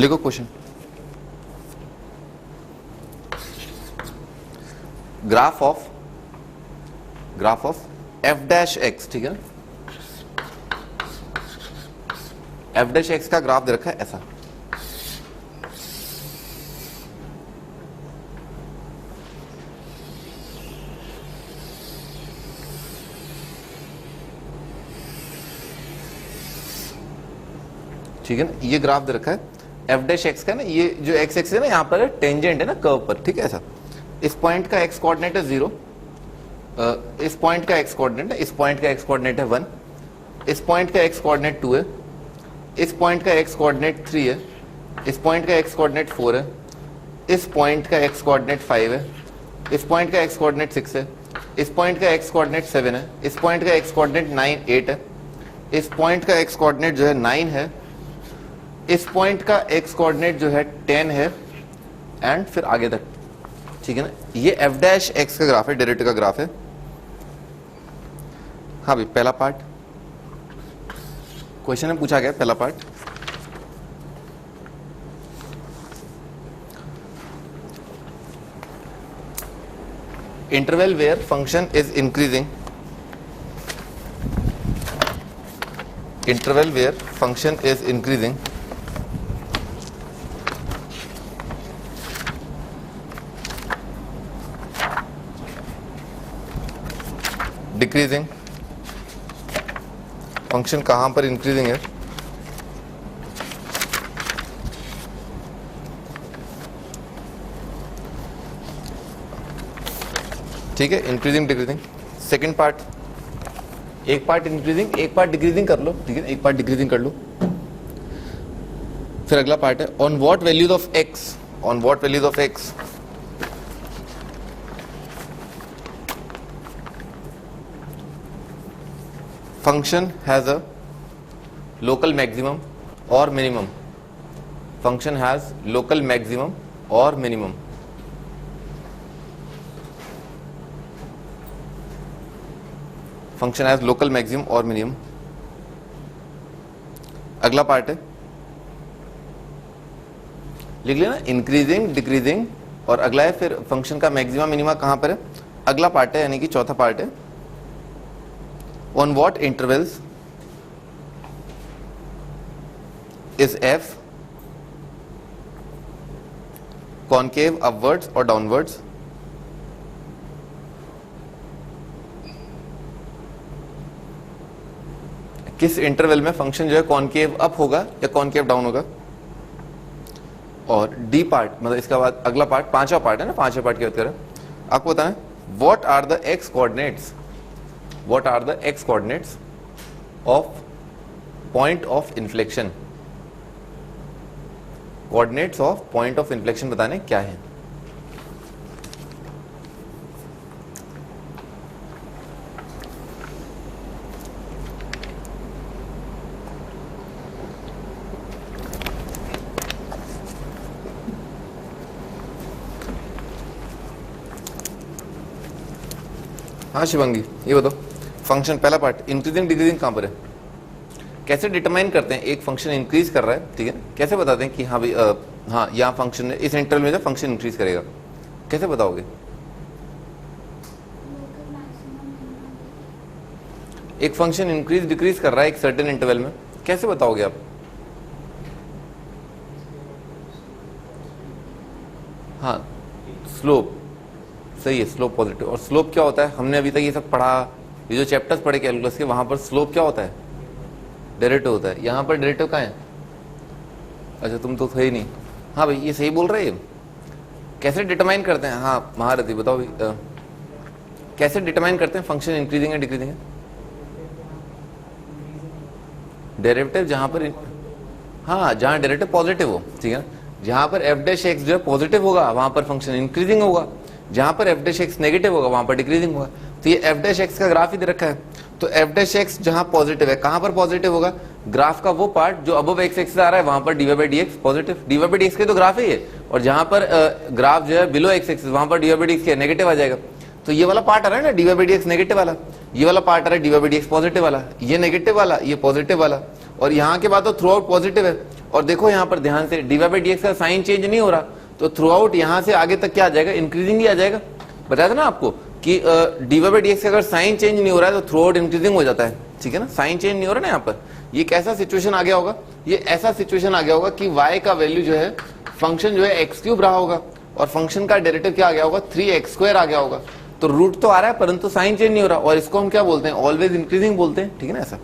लिखो question. Graph of F dash x, ठीक है ना, एफ डैश एक्स का ग्राफ दे रखा है ऐसा। ठीक है ना, ये ग्राफ दे रखा है एफ डैश एक्स का ना, ये जो एक्स एक्स है ना यहाँ पर टेंजेंट है ना कर्व पर, ठीक है ऐसा। इस पॉइंट का एक्स कोऑर्डिनेट है 0, इस पॉइंट का एक्स कोऑर्डिनेट है, इस पॉइंट का एक्स कोऑर्डिनेट है 1, इस पॉइंट का एक्स कोऑर्डिनेट 2 है, इस पॉइंट का एक्स कोऑर्डिनेट 3 है, इस पॉइंट का एक्स कोऑर्डिनेट 4 है, इस पॉइंट का एक्स कोऑर्डिनेट 5 है, इस पॉइंट का एक्स कोऑर्डिनेट 6 है, इस पॉइंट का एक्स कोऑर्डिनेट 7 है, इस पॉइंट का एक्स कोऑर्डिनेट 8 है, इस पॉइंट का एक्स कोऑर्डिनेट जो है 9 है, इस पॉइंट का एक्स कोऑर्डिनेट जो है 10 है, एंड फिर आगे तक, ठीक है ना। ये एफ डैश एक्स का ग्राफ है, डायरेक्ट का ग्राफ है। हाँ भाई, पहला पार्ट क्वेश्चन में पूछा गया, पहला part interval where function is increasing, interval where function is increasing decreasing, function कहां पर इंक्रीजिंग है, ठीक है, इंक्रीजिंग डिक्रीजिंग। सेकंड पार्ट, एक पार्ट इंक्रीजिंग एक पार्ट डिक्रीजिंग कर लो, ठीक है, एक पार्ट डिक्रीजिंग कर लो। फिर अगला पार्ट है on what values of x, on what values of x function has a local maximum or minimum, function has local maximum or minimum, function has local maximum or minimum। अगला part है, लिख लेना increasing decreasing, और अगला है फिर function का maxima minima कहां पर है। अगला पार्ट है यानी कि चौथा पार्ट है on what intervals is f concave upwards or downwards, किस इंटरवल में फंक्शन जो है कॉनकेव अप होगा या कॉनकेव डाउन होगा। और डी पार्ट मतलब इसका बाद अगला पार्ट पांचवा पार्ट है ना, पांचवा पार्ट की बात करें, आपको बताएं what are the x coordinates, what are the x coordinates of point of inflection, coordinates of point of inflection बताने क्या है। हाँ शिवांगी, ये बताओ फंक्शन पहला पार्ट इंक्रीजिंग डिक्रीजिंग कहां पर है, कैसे डिटरमाइन करते हैं एक फंक्शन इंक्रीज कर रहा है, ठीक है, कैसे बताते हैं कि हाँ भाई हाँ यहाँ फंक्शन इस इंटरवल में जो फंक्शन इंक्रीज करेगा, कैसे बताओगे। एक फंक्शन इंक्रीज डिक्रीज कर रहा है एक सर्टेन इंटरवल में, कैसे बताओगे आप। हाँ स्लोप, सही है, स्लोप पॉजिटिव। और स्लोप क्या होता है, हमने अभी तक ये सब पढ़ा, ये जो चैप्टर्स पढ़े कैलकुलस के, वहां पर स्लोप क्या होता है, डेरिवेटिव होता है। यहां पर डेरिवेटिव कहाँ है, अच्छा तुम तो थे ही नहीं। हाँ भाई ये सही बोल रहे हैं, कैसे डिटरमाइन करते हैं। हाँ महारथी बताओ भाई, कैसे डिटरमाइन करते हैं फंक्शन इंक्रीजिंग है डिक्रीजिंग है। डेरिवेटिव जहां पर, हाँ जहां डेरिवेटिव पॉजिटिव हो, ठीक है, जहां पर एफ डैश एक्स जो है पॉजिटिव होगा वहां पर फंक्शन इंक्रीजिंग होगा, जहां पर एफ डैश एक्स नेगेटिव होगा वहां पर डिक्रीजिंग होगा। तो ये एफ डैश एक्स का ग्राफ ही दे रखा है, तो एफ डैश एक्स जहां पॉजिटिव है कहां पर पॉजिटिव होगा, ग्राफ का वो पार्ट जो अबव एक्स एक्सिस आ रहा है वहां पर dy by dx positive, dy by dx के तो ग्राफ ही है, और जहां पर ग्राफ जो है बिलो एक्स एक्सिस वहां पर dy बाई dx के नेगेटिव आ जाएगा। तो ये वाला पार्ट आ रहा है ना dy बाई dx नेगेटिव वाला, ये वाला पार्ट आ रहा है dy बाई dx पॉजिटिव वाला, ये नेगेटिव वाला ये पॉजिटिव वाला, और यहाँ के बाद तो थ्रू आउट पॉजिटिव है। और देखो यहाँ पर ध्यान से dy बाई dx का साइन चेंज नहीं हो रहा, तो थ्रू आउट यहाँ से आगे तक क्या आ जाएगा, इंक्रीजिंग ही आ जाएगा। बताया था ना आपको कि dy बाई dx का अगर साइन चेंज नहीं हो रहा है तो थ्रू आउट इंक्रीजिंग हो जाता है, ठीक है ना। साइन चेंज नहीं हो रहा ना यहाँ पर, ये कैसा सिचुएशन आ गया होगा, ये ऐसा सिचुएशन आ गया होगा कि y का वैल्यू जो है, फंक्शन जो है x³ रहा होगा और फंक्शन का डेरिवेटिव क्या आ गया होगा, 3x² आ गया होगा। तो रूट तो आ रहा है परंतु साइन चेंज नहीं हो रहा, और इसको हम क्या बोलते हैं, ऑलवेज इंक्रीजिंग बोलते हैं, ठीक है ना ऐसा।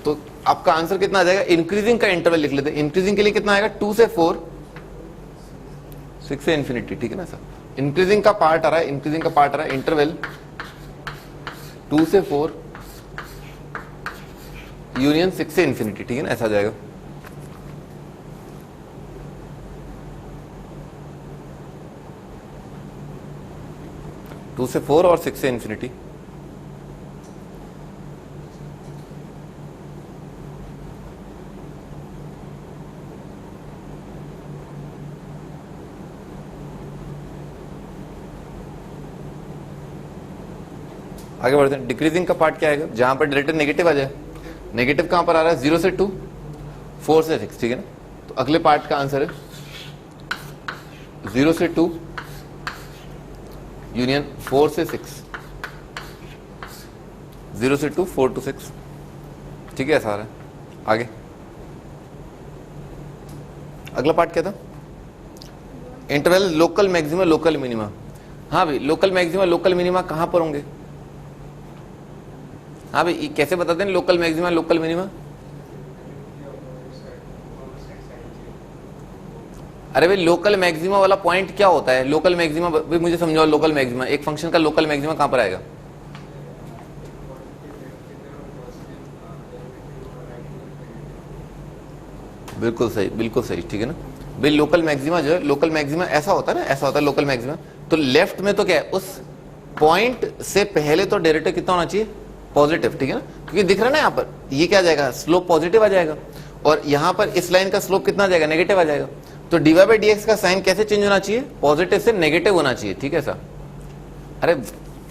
तो आपका आंसर कितना आ जाएगा, इंक्रीजिंग का इंटरवल लिख लेते हैं। इंक्रीजिंग के लिए कितना आएगा, 2 से 4, 6 से इन्फिनिटी, ठीक है ना सर। इंक्रीजिंग का पार्ट आ रहा है, इंक्रीजिंग का पार्ट आ रहा है इंटरवल 2 से 4 यूनियन 6 से इन्फिनिटी, ठीक है ना, ऐसा आ जाएगा। टू से 4 और 6 से इन्फिनिटी। आगे बढ़ते हैं। डिक्रीजिंग का पार्ट क्या आएगा, जहां पर डेरिवेटिव नेगेटिव आ जाए। नेगेटिव कहां पर आ रहा है, 0 से 2, 4 से 6, ठीक है ना। तो अगले पार्ट का आंसर है 0 से 2 यूनियन 4 से 6, 0 से 2, 4 to 6, ठीक है, ऐसा आ रहा है। आगे अगला पार्ट क्या था, interval local maxima local minima. हाँ भाई, लोकल मैक्सिमा लोकल मिनिमा कहां पर होंगे। हाँ भाई, कैसे बताते हैं लोकल मैक्सिमा लोकल मिनिमा। अरे भाई, लोकल मैक्सिमा वाला पॉइंट क्या होता है, लोकल मैक्सिमा भाई मुझे समझाओ। लोकल मैक्सिमा, एक फंक्शन का लोकल मैक्सिमा कहां पर आएगा। बिल्कुल सही, बिल्कुल सही, ठीक है ना भाई। लोकल मैक्सिमा जो है, लोकल मैक्सिमा ऐसा होता है ना, ऐसा होता है लोकल मैक्सिमा। तो लेफ्ट में तो क्या है, उस पॉइंट से पहले तो डेरिवेटिव कितना होना चाहिए, पॉजिटिव, ठीक है ना, क्योंकि दिख रहा है ना यहाँ पर, ये क्या आ जाएगा, स्लोप पॉजिटिव आ जाएगा, और यहाँ पर इस लाइन का स्लोप कितना आ जाएगा, नेगेटिव आ जाएगा। तो dy बाई dx का साइन कैसे चेंज होना चाहिए, पॉजिटिव से नेगेटिव होना चाहिए, ठीक है सर। अरे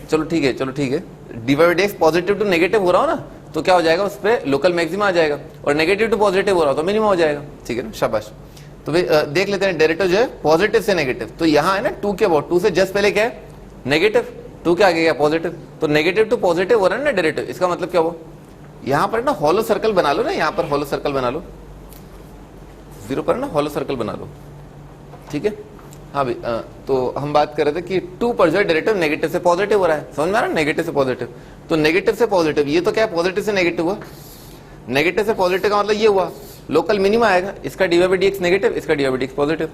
चलो ठीक है, चलो ठीक है, dy by dx positive to negative हो रहा हो ना, तो क्या हो जाएगा, उस पर लोकल मैक्सिमा आ जाएगा, और नेगेटिव टू पॉजिटिव हो रहा हो तो मिनिमम हो जाएगा, ठीक है ना, शाबाश। तो भाई देख लेते हैं, डेरिवेटिव जो है पॉजिटिव से नेगेटिव, तो यहाँ है ना 2 के अबाउट, 2 से जस्ट पहले क्या है, नेगेटिव, 2 के आगे क्या, पॉजिटिव, तो नेगेटिव टू पॉजिटिव हो रहा है ना डेरिवेटिव। इसका मतलब क्या हुआ, यहाँ पर ना हॉलो सर्कल बना लो ना, यहाँ पर हॉलो सर्कल बना लो, 0 पर ना हॉलो सर्कल बना लो, ठीक है। हाँ भाई, तो हम बात कर रहे थे कि 2 पर जो है डेरिवेटिव नेगेटिव से पॉजिटिव हो रहा है, समझ में आ रहा है, नेगेटिव से पॉजिटिव। तो नेगेटिव से पॉजिटिव, ये तो क्या है, पॉजिटिव से नेगेटिव हुआ, नेगेटिव से पॉजिटिव का मतलब ये हुआ लोकल मिनिमा आएगा, इसका dy बाई dx नेगेटिव, इसका dy बाई dx पॉजिटिव।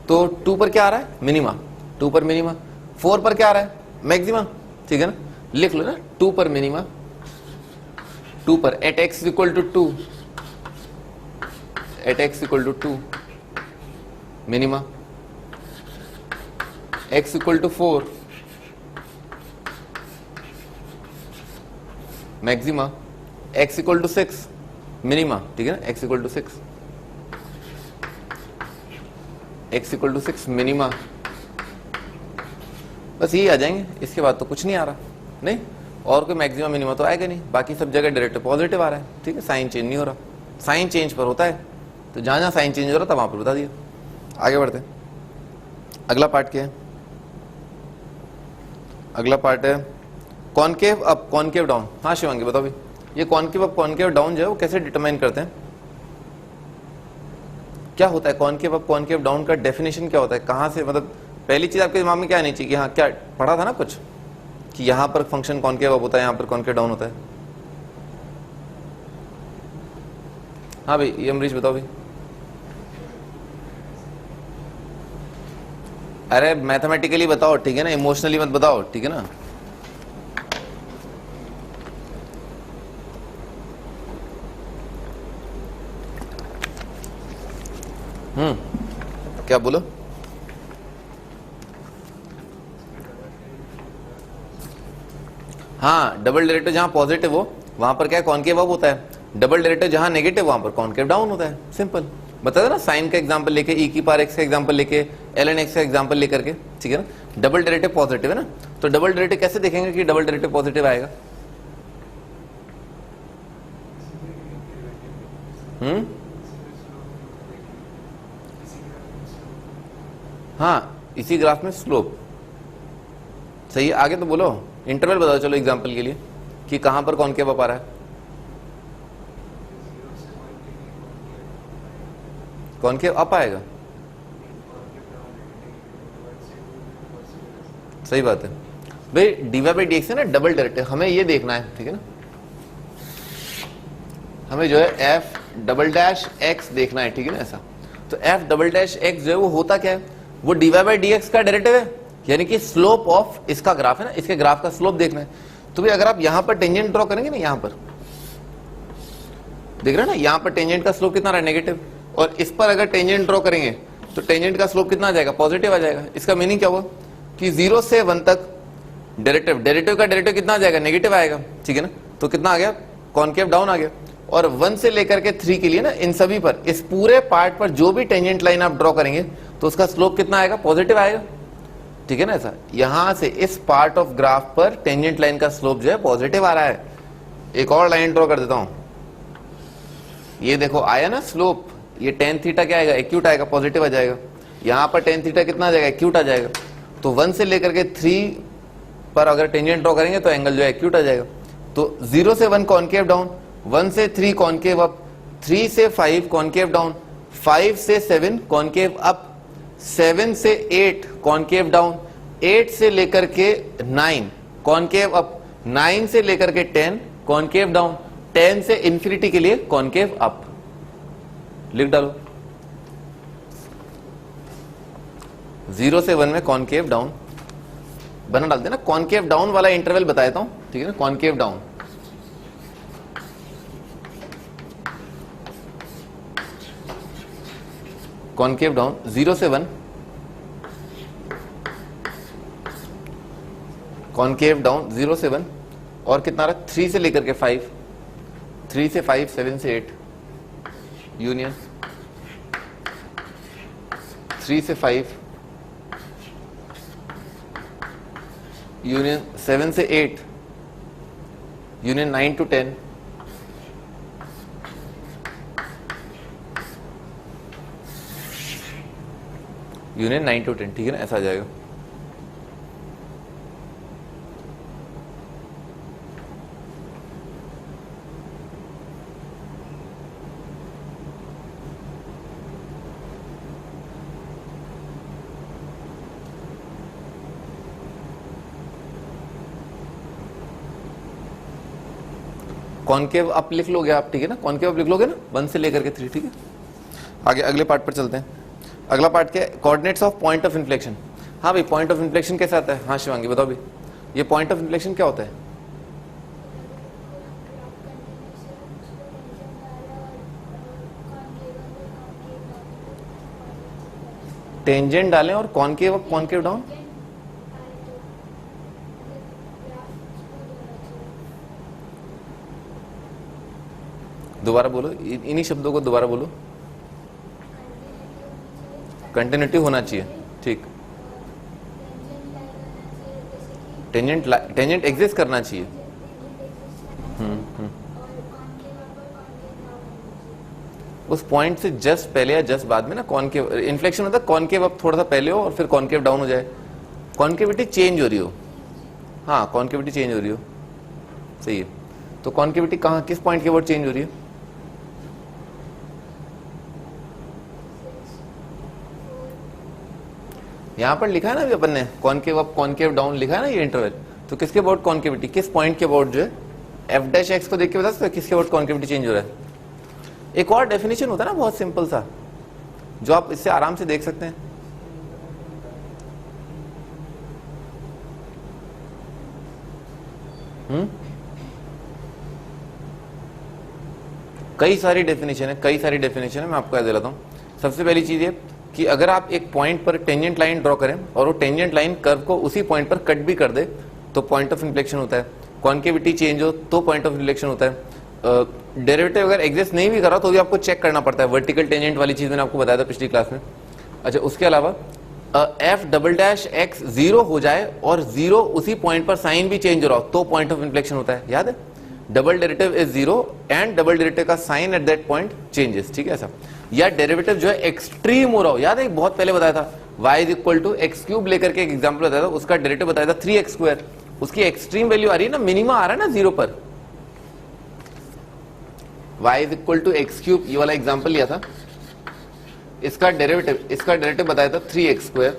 तो 2 पर क्या आ रहा है, मिनिमा, 2 पर मिनिमा। 4 पर क्या आ रहा है, मैक्सिमा, ठीक है ना, लिख लो ना, 2 पर मिनिमा, 2 पर at x equal to 2, at x equal to 2 minima, x equal to 4 maxima, x equal to 6 minima, ठीक है ना, x equal to 6, x equal to 6 minima. बस यही आ जाएंगे, इसके बाद तो कुछ नहीं आ रहा, नहीं और कोई मैक्सिमा मिनिमा तो आएगा नहीं, बाकी सब जगह डेरिवेटिव पॉजिटिव आ रहा है, ठीक है, साइन चेंज नहीं हो रहा। साइन चेंज पर होता है, तो जहां जहां साइन चेंज हो रहा था वहां पर बता दिया। आगे बढ़ते हैं, अगला पार्ट क्या है, अगला पार्ट है कॉनकेव अप कॉनकेव डाउन। हाँ शिवांगी बताओ भाई, ये कॉनकेव अप कॉनकेव डाउन जो है वो कैसे डिटरमाइन करते हैं, क्या होता है कॉनकेव अप कॉनकेव डाउन का डेफिनेशन क्या होता है, कहां से, मतलब पहली चीज आपके दिमाग में क्या आनी चाहिए कि हाँ क्या पढ़ा था ना कुछ, कि यहां पर फंक्शन कॉनकेव अप होता है, यहां पर कॉनकेव डाउन होता है। हाँ भाई, ये अमरीश बताओ भाई। अरे मैथमेटिकली बताओ, ठीक है ना, इमोशनली मत बताओ, ठीक है ना। क्या बोलो, हाँ डबल डेरिवेटिव जहां पॉजिटिव हो वहां पर क्या है, कॉनकेव अप होता है, डबल डेरिवेटिव जहां नेगेटिव वहां पर कॉनकेव डाउन होता है, सिंपल। बता ना, साइन का एग्जांपल लेके, e की पावर x का एग्जांपल लेके, ln x का एग्जांपल लेकर के, ठीक है ना। डबल डेरिवेटिव पॉजिटिव है ना, तो डबल डेरिवेटिव कैसे देखेंगे कि डबल डेरिवेटिव पॉजिटिव आएगा। हाँ, इसी ग्राफ में स्लोप सही है। आगे तो बोलो, इंटरवल बताओ चलो एग्जांपल के लिए कि कहां पर कॉनकेव अप आ रहा है। कॉनकेव अप आएगा, सही बात है भाई। डीवाई बाई डी एक्स है ना डबल डेरिवेटिव, हमें ये देखना है, ठीक है ना। हमें जो है एफ डबल डैश एक्स देखना है, ठीक है ना ऐसा। तो एफ डबल डैश एक्स जो है वो होता क्या है, वो डीवाई बाई डी एक्स का डेरिवेटिव है, यानी कि स्लोप ऑफ इसका ग्राफ है ना, इसके ग्राफ का स्लोप देखना है। तो भाई अगर आप यहां पर टेंजेंट ड्रॉ करेंगे ना, यहां पर देख रहे हैं ना, यहां पर टेंजेंट का स्लोप कितना रहा, नेगेटिव। और इस पर अगर टेंजेंट ड्रॉ करेंगे तो टेंजेंट का स्लोप कितना आ जाएगा, पॉजिटिव आ जाएगा। इसका मीनिंग क्या हुआ कि 0 से 1 तक डेरिवेटिव का डेरिवेटिव कितना आ जाएगा, नेगेटिव आएगा, ठीक है ना। तो कितना आ गया, कॉनकेव डाउन आ गया। और 1 से लेकर के 3 के लिए ना, इन सभी पर, इस पूरे पार्ट पर जो भी टेंजेंट लाइन आप ड्रॉ करेंगे तो उसका स्लोप कितना आएगा, पॉजिटिव आएगा, ठीक है ना ऐसा। यहां से इस पार्ट ऑफ ग्राफ पर टेंजेंट लाइन का स्लोप जो है पॉजिटिव आ रहा है। एक और लाइन ड्रॉ कर देता हूं, ये देखो आया ना स्लोप, ये टेन थीटा क्या आएगा, एक्यूट आएगा, पॉजिटिव आ जाएगा। यहां पर टेन थीटा कितना आ जाएगा, एक्यूट आ जाएगा। तो 1 से लेकर के 3 पर अगर टेंजेंट ड्रॉ करेंगे तो एंगल जो है एक्यूट आ जाएगा। तो 0 से 1 कॉनकेव डाउन, 1 से 3 कॉनकेव अप, 3 से 5 कॉनकेव डाउन, 5 से 7 कॉनकेव अप, 7 से 8 कॉनकेव डाउन, 8 से लेकर के 9 कॉनकेव अप, 9 से लेकर के 10 कॉनकेव डाउन, 10 से इंफिनिटी के लिए कॉनकेव अप। लिख डालो 0 से 1 में कॉनकेव डाउन बना डाल देना। कॉनकेव डाउन वाला इंटरवल बता देता हूं, ठीक है ना। कॉनकेव डाउन, कॉनकेव डाउन 0 से 1, कॉनकेव डाउन 0 से 1, और कितना रहा, 3 से लेकर के 5, 3 से 5, 7 से 8 यूनियन, 3 से 5 यूनियन, 7 से 8 यूनियन, 9 to 10 यूनियन, 9 to 10, ठीक है ना ऐसा आ जाएगा। कॉनकेव अप लिख लोगे आप, ठीक है ना। कॉनकेव अप लिख लोगे ना 1 से लेकर के 3, ठीक है। आगे अगले पार्ट पर चलते हैं। अगला पार्ट क्या है, coordinates of point of inflection. हाँ भाई, पॉइंट ऑफ इन्फ्लेक्शन कैसे आता है, हाँ शिवांगी बताओ भाई, ये पॉइंट ऑफ इन्फ्लेक्शन क्या होता है। टेंजेंट डालें और कॉनकेव अप कॉनकेव डाउन, दोबारा बोलो, इन्हीं शब्दों को दोबारा बोलो। कंटिन्यूटी होना चाहिए, ठीक। टेंजेंट एग्जिस्ट करना चाहिए। उस पॉइंट से जस्ट पहले या जस्ट बाद में ना कॉनकेव इन्फ्लेक्शन होता है, कॉनकेव अप थोड़ा सा पहले हो और फिर कॉनकेव डाउन हो जाए, कॉनकेविटी चेंज हो रही हो। हाँ, कॉनकेविटी चेंज हो रही हो, सही है। तो कॉनकेविटी कहाँ, किस पॉइंट के बाद चेंज हो रही है, यहां पर लिखा है ना अभी अपन ने, कॉनकेव अप कॉनकेव डाउन लिखा है ना ये इंटरवल। तो किसके अबाउट कॉनकेविटी, किस पॉइंट के अबाउट जो है, एफ डैश एक्स को देख के बता सकते हो किसके अबाउट कॉनकेविटी चेंज हो रहा है। एक और डेफिनेशन होता है ना बहुत सिंपल सा, जो आप इससे आराम से देख सकते हैं। कई सारी डेफिनेशन है, कई सारी डेफिनेशन है, मैं आपको याद दिलाता हूं। सबसे पहली चीज ये कि अगर आप एक पॉइंट पर टेंजेंट लाइन ड्रॉ करें और वो टेंजेंट लाइन कर्व को उसी पॉइंट पर कट भी कर दे तो पॉइंट ऑफ इन्फ्लेक्शन होता है। कॉन्केविटी चेंज हो तो पॉइंट ऑफ इन्फ्लेक्शन होता है। डेरिवेटिव अगर एग्जिस्ट नहीं भी कर रहा तो भी आपको चेक करना पड़ता है। वर्टिकल टेंजेंट वाली चीज मैंने आपको बताया था पिछली क्लास में। अच्छा, उसके अलावा एफ डबल डैश एक्स 0 हो जाए और 0 उसी पॉइंट पर साइन भी चेंज हो रहा हो तो पॉइंट ऑफ इन्फ्लेक्शन होता है, याद है। Double derivative is zero and double derivative का sign at that point changes, ठीक है ऐसा। या डेरिवेटिव जो है एक्सट्रीम हो रहा हो, याद है बहुत पहले बताया था y is equal to x cube लेकर के एक एग्जाम्पल बताया था, उसका डेरिवेटिव बताया था 3x², उसकी एक्सट्रीम वैल्यू आ रही है ना, मिनिमम आ रहा है ना जीरो पर, y is equal to x cube, ये वाला एग्जाम्पल लिया था, इसका डेरिवेटिव बताया था 3x²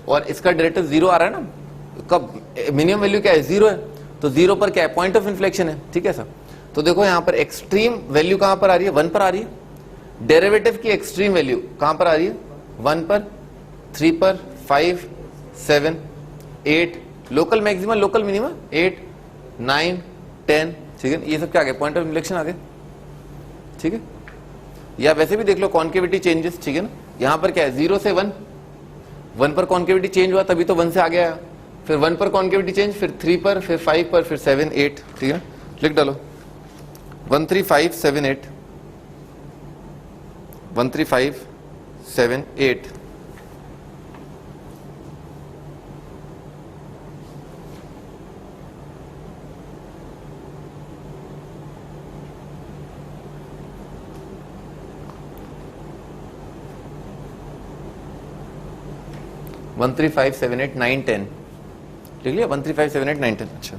और इसका डेरिवेटिव जीरो आ रहा है ना, कब मिनिमम वैल्यू क्या है, जीरो है, तो जीरो पर क्या है, पॉइंट ऑफ इन्फ्लेक्शन है, ठीक है सर। तो देखो यहां पर एक्सट्रीम वैल्यू कहां पर आ रही है, 1 पर आ रही है, डेरिवेटिव की एक्सट्रीम वैल्यू कहां पर आ रही है, 1 पर, 3 पर, 5, 7, 8, लोकल मैक्सिमम लोकल मिनिमम 8, 9, 10, ठीक है, ये सब क्या आ गया, पॉइंट ऑफ इन्फ्लेक्शन आ गया, ठीक है। या वैसे भी देख लो कॉन्केविटी चेंजेस, ठीक है ना, यहां पर क्या है 0 से 1, 1 पर कॉन्केविटी चेंज हुआ तभी तो 1 से आ गया, फिर 1 पर कॉन्केविटी चेंज, फिर 3 पर, फिर 5 पर, फिर 7, 8, ठीक है, लिख डालो 1 3 5 7 8, 1 3 5 7 8, वन 3 5 7 8 9 10 लिख लिया, 1 3 5 7 8 9 10। अच्छा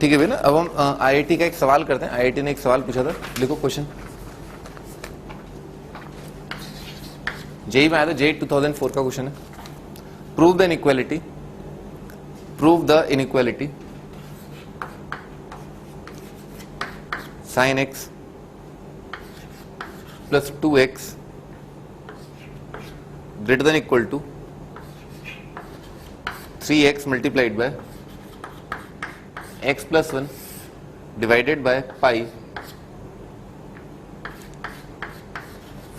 ठीक है भैया, अब हम आईआईटी का एक सवाल करते हैं। आईआईटी ने एक सवाल पूछा था, लिखो क्वेश्चन, जेई में आया था, जेई 2004 का क्वेश्चन है। Prove the inequality sin x plus 2x greater than equal to 3x multiplied by x plus 1 divided by pi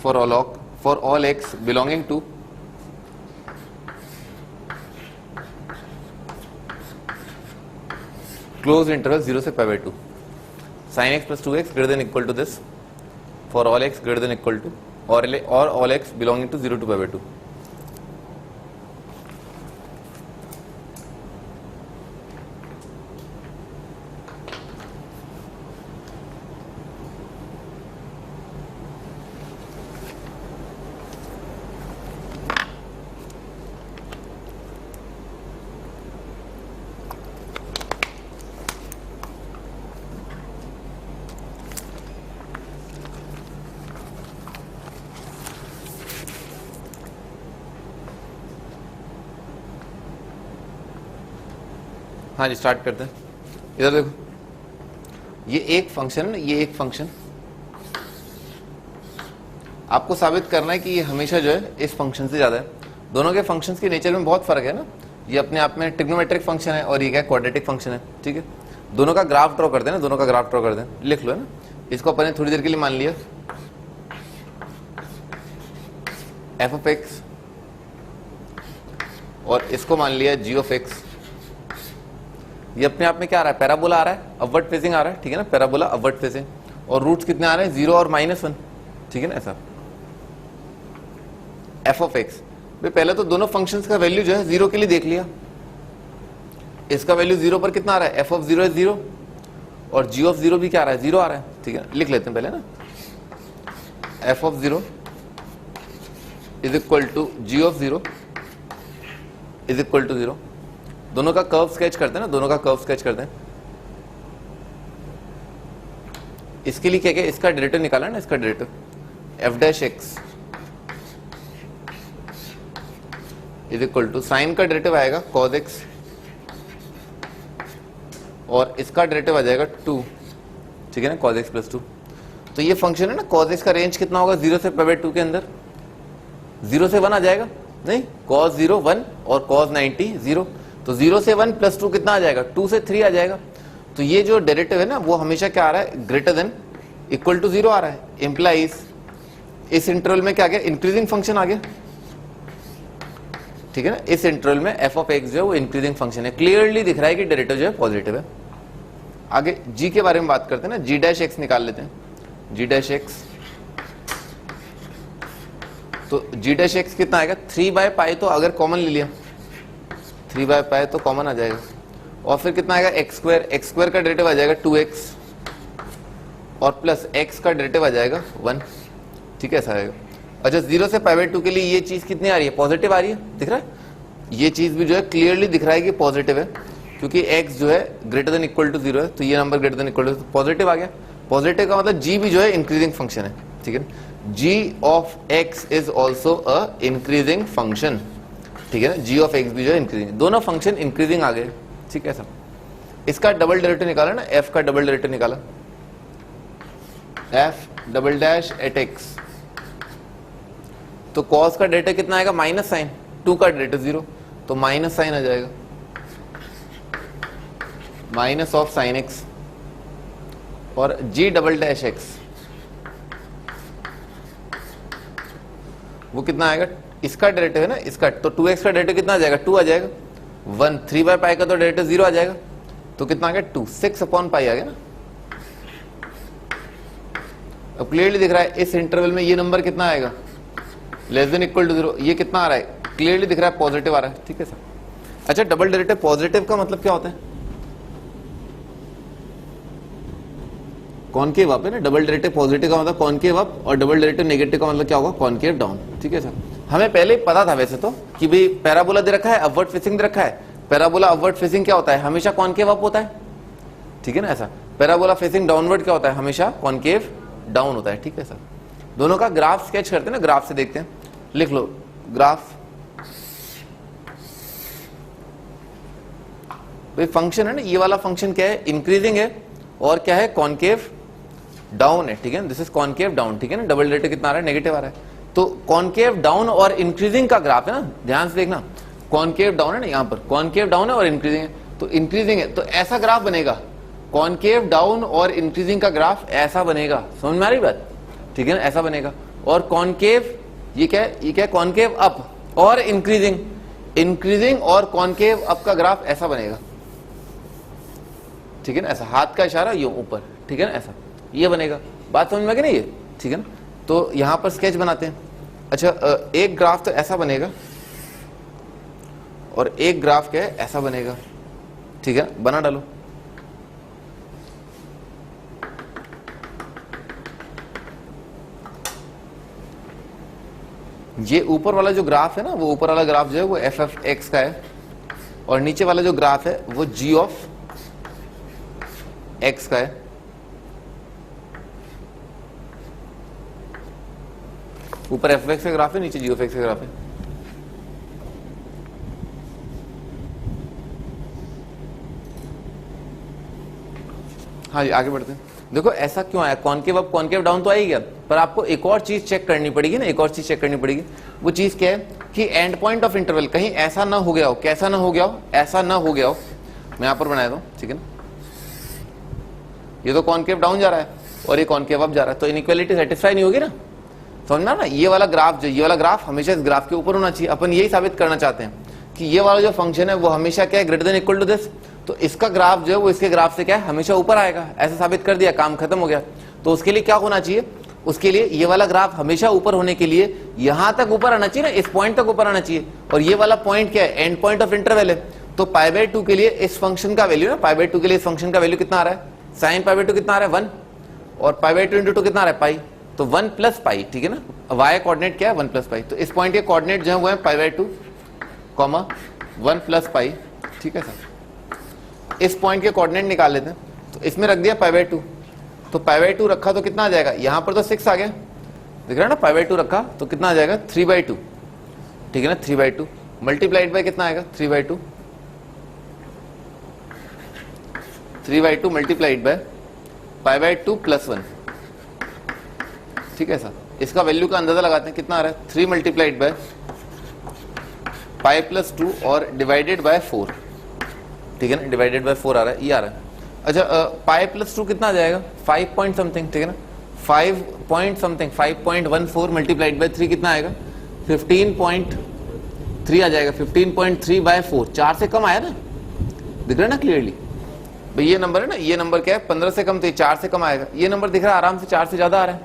for all x belonging to closed interval 0 से pi by 2, sin x plus 2x greater than equal to this for all x greater than equal to or all x belonging to 0 to pi by 2। हाँ जी, start करते हैं। इधर देखो, ये एक function है, ये एक फंक्शन, आपको साबित करना है कि ये हमेशा जो है इस फंक्शन से ज्यादा है। दोनों के फंक्शंस के नेचर में बहुत फर्क है ना, ये अपने आप में ट्रिग्नोमेट्रिक फंक्शन है और ये क्या क्वाड्रेटिक फंक्शन है, ठीक है। दोनों का ग्राफ ड्रॉ करते हैं ना, दोनों का ग्राफ ड्रॉ करते हैं, लिख लो है ना। इसको अपन ने थोड़ी देर के लिए मान लिया एफ ऑफ एक्स और इसको मान लिया जी ऑफ एक्स। ये अपने आप में क्या आ रहा है, पैराबोला आ रहा है, अपवर्ड फेसिंग आ रहा है, ठीक है ना, पैराबोला अपवर्ड फेसिंग, और रूट्स कितने आ रहे हैं, 0 और -1, ठीक है ना ऐसा। एफ ऑफ एक्स, पहले तो दोनों फंक्शंस का वैल्यू जो है 0 के लिए देख लिया, इसका वैल्यू 0 पर कितना आ रहा है, एफ ऑफ 0 है 0 और जी ऑफ 0 भी क्या आ रहा है, 0 आ रहा है, ठीक है। लिख लेते हैं पहले ना, f of 0 is equal to g of 0 is equal to 0। दोनों का कर्व स्केच करते हैं ना, दोनों का कर्व स्केच करते हैं। इसके लिए क्या क्या, इसका डेरिवेटिव निकाला ना, इसका derivative f dash x is equal to, sine का डेरिवेटिव आएगा कॉस एक्स और इसका डेरिवेटिव आ जाएगा 2, ठीक है ना, कॉस एक्स प्लस 2। तो ये फंक्शन है ना, कॉस एक्स का रेंज कितना होगा, 0 से पाई बाय 2 के अंदर, 0 से 1 आ जाएगा, नहीं, cos 0 1 और cos 90 0, तो 0 से 1 प्लस 2 कितना आ जाएगा, 2 से 3 आ जाएगा। तो ये जो डेरिवेटिव है ना वो हमेशा क्या आ रहा है, ग्रेटर देन इक्वल टू 0 आ रहा है, इंप्लाइज इस इंटरवल में क्या आ गया, इंक्रीजिंग फंक्शन आ गया, ठीक है ना। इस इंटरवल में एफ ऑफ एक्स जो है वो इंक्रीजिंग फंक्शन है, क्लियरली दिख रहा है कि डेरिवेटिव जो है पॉजिटिव है। आगे जी के बारे में बात करते हैं ना, जी डैश एक्स निकाल लेते हैं, जी डैश एक्स, तो जी डैश एक्स कितना आएगा, 3 बाय पाई, तो अगर कॉमन ले लिया 3/π तो कॉमन आ जाएगा, और फिर कितना आएगा x स्क्वायर का डेरिवेटिव आ जाएगा 2x, और प्लस x का डेरिवेटिव आ जाएगा 1, ठीक है, ऐसा आएगा। अच्छा 0 से π/2 के लिए ये चीज कितनी आ रही है, पॉजिटिव आ रही है, दिख रहा है, ये चीज भी जो है क्लियरली दिख रहा है कि पॉजिटिव है, क्योंकि x जो है ग्रेटर देन इक्वल टू 0 है, तो ये number greater than equal to positive आ गया। पॉजिटिव का मतलब g भी जो है इंक्रीजिंग फंक्शन है, ठीक है, g of x is also a increasing function, ठीक है ना, g ऑफ x भी जो है इंक्रीजिंग, दोनों फंक्शन इंक्रीजिंग आ गए, ठीक है सब। इसका डबल डेरिवेटिव निकाला ना, f का डबल डेरिवेटिव निकाला, f double dash at x, तो cos का डेरिवेटिव कितना आएगा, माइनस साइन, 2 का डेरिवेटिव 0, तो माइनस साइन आ जाएगा, माइनस ऑफ साइन x, और g डबल डैश x वो कितना आएगा, इसका डेरिवेटिव है ना, इसका, तो 2x का डेरिवेटिव कितना आ जाएगा, 2 आ जाएगा, 1 3/π का तो डेरिवेटिव 0 आ जाएगा, तो कितना आ गया 2, 6/π आ गया ना। अब क्लियरली दिख रहा है इस इंटरवल में ये नंबर कितना आएगा, लेस देन इक्वल टू 0, ये कितना आ रहा है, क्लियरली दिख रहा है पॉजिटिव आ रहा है, ठीक है सर। अच्छा डबल डेरिवेटिव पॉजिटिव का मतलब क्या होता है, कॉनकेव अप है ना, डबल डेरिवेटिव पॉजिटिव का मतलब कॉनकेव अप, और डबल डेरिवेटिव नेगेटिव का मतलब क्या होगा, कॉनकेव डाउन, ठीक है सर। हमें पहले ही पता था वैसे तो कि भाई पैराबोला दे रखा है, अपवर्ड फेसिंग दे रखा है, पैराबोला अपवर्ड फेसिंग क्या होता है, हमेशा कॉनकेव अप होता है, ठीक है ना, ऐसा। पैराबोला फेसिंग डाउनवर्ड क्या होता है, हमेशा कॉनकेव डाउन होता है, ठीक है सर। दोनों का ग्राफ स्केच करते हैं ना, ग्राफ से देखते हैं, लिख लो ग्राफ, भाई फंक्शन है ना, ये वाला फंक्शन क्या है, इंक्रीजिंग है, और क्या है, कॉनकेव डाउन है, ठीक है, दिस इज कॉनकेव डाउन, ठीक है ना। डबल डेरिवेटिव कितना आ रहा है, नेगेटिव आ रहा है, तो कॉनकेव डाउन और इंक्रीजिंग का ग्राफ है ना, ध्यान से देखना, कॉनकेव डाउन है ना, यहाँ पर कॉनकेव डाउन है और इंक्रीजिंग है, तो इंक्रीजिंग है तो ऐसा ग्राफ बनेगा, कॉनकेव डाउन और इंक्रीजिंग का ग्राफ ऐसा बनेगा, समझ में आ रही बात, ठीक है ना, ऐसा बनेगा। और कॉनकेव ये क्या है, ये क्या है, कॉनकेव अप और इंक्रीजिंग, इंक्रीजिंग और कॉनकेव अप का ग्राफ ऐसा बनेगा, ठीक है ना, ऐसा, हाथ का इशारा यूं ऊपर, ठीक है ना, ऐसा ये बनेगा, बात समझ में आ गई ना ये, ठीक है ना। तो यहां पर स्केच बनाते हैं। अच्छा एक ग्राफ तो ऐसा बनेगा, और एक ग्राफ क्या है, ऐसा बनेगा, ठीक है, बना डालो। ये ऊपर वाला जो ग्राफ है ना, वो ऊपर वाला ग्राफ जो है वो एफ एफ एक्स का है, और नीचे वाला जो ग्राफ है वो जी ऑफ एक्स का है। ऊपर एफ एक्स का ग्राफ है, नीचे जी ऑफ एक्स का ग्राफ है। हाँ जी आगे बढ़ते हैं। देखो ऐसा क्यों आया, कॉनकेव अप कॉनकेव डाउन तो आ ही गया, पर आपको एक और चीज चेक करनी पड़ेगी ना, एक और चीज चेक करनी पड़ेगी। वो चीज क्या है कि एंड पॉइंट ऑफ इंटरवल कहीं ऐसा ना हो गया हो, कैसा ना हो गया हो, ऐसा ना हो गया हो, मैं यहां पर बनाया था, ठीक है ना, ये तो कॉनकेव डाउन जा रहा है और ये कॉनकेव अप जा रहा है, तो इनइक्वालिटी सेटिस्फाई नहीं होगी ना, समझना ना। ये वाला ग्राफ जो, ये वाला ग्राफ हमेशा इस ग्राफ के ऊपर होना चाहिए। अपन यही साबित करना चाहते हैं कि ये वाला जो फंक्शन है वो हमेशा क्या है, greater than equal to this, तो इसका ग्राफ जो है वो इसके ग्राफ से क्या है, हमेशा ऊपर आएगा। ऐसा साबित कर दिया, काम खत्म हो गया। तो उसके लिए क्या होना चाहिए, उसके लिए ये वाला ग्राफ हमेशा ऊपर होने के लिए यहां तक ऊपर आना चाहिए ना, इस पॉइंट तक ऊपर आना चाहिए। और ये वाला पॉइंट क्या है, एंड पॉइंट ऑफ इंटरवल है। तो π/2 के लिए इस फंक्शन का वैल्यू ना, π/2 के लिए इस फंक्शन का वैल्यू कितना आ रहा है, sin π/2 कितना आ रहा है 1, और π/2 × 2 कितना आ रहा है पाई, तो 1 + पाई, ठीक है ना। y कोऑर्डिनेट क्या है 1 + पाई, तो इस पॉइंट के कोऑर्डिनेट जो है वो है π/2, 1 + पाई, ठीक है सर। इस पॉइंट के कोऑर्डिनेट निकाल लेते हैं, तो इसमें रख दिया π/2, तो π/2 रखा तो कितना आ जाएगा, यहां पर तो 6 आ गया, दिख रहा है ना, π/2 रखा तो कितना आ जाएगा 3/2, ठीक है ना, 3/2 मल्टीप्लाइड बाय कितना आएगा 3/2, 3/2 मल्टीप्लाइड बाय π/2 + 1, ठीक है सर। इसका वैल्यू का अंदाजा लगाते हैं, कितना आ रहा है 3 मल्टीप्लाइड बाय π + 2 और डिवाइडेड बाय 4, ठीक है ना, डिवाइडेड बाय 4 आ रहा है, ये आ रहा है। अच्छा π + 2 कितना आ जाएगा 5 पॉइंट समथिंग, ठीक है ना, 5 पॉइंट समथिंग, 5.14 मल्टीप्लाइड बाय 3 कितना आएगा 15.3 आ जाएगा, 15.3/4, 4 से कम आया ना, दिख रहा है ना क्लियरली भाई, ये नंबर है ना, ये नंबर क्या है 15 से कम, तो 4 से कम आएगा। ये नंबर दिख रहा है आराम से 4 से ज्यादा आ रहा है,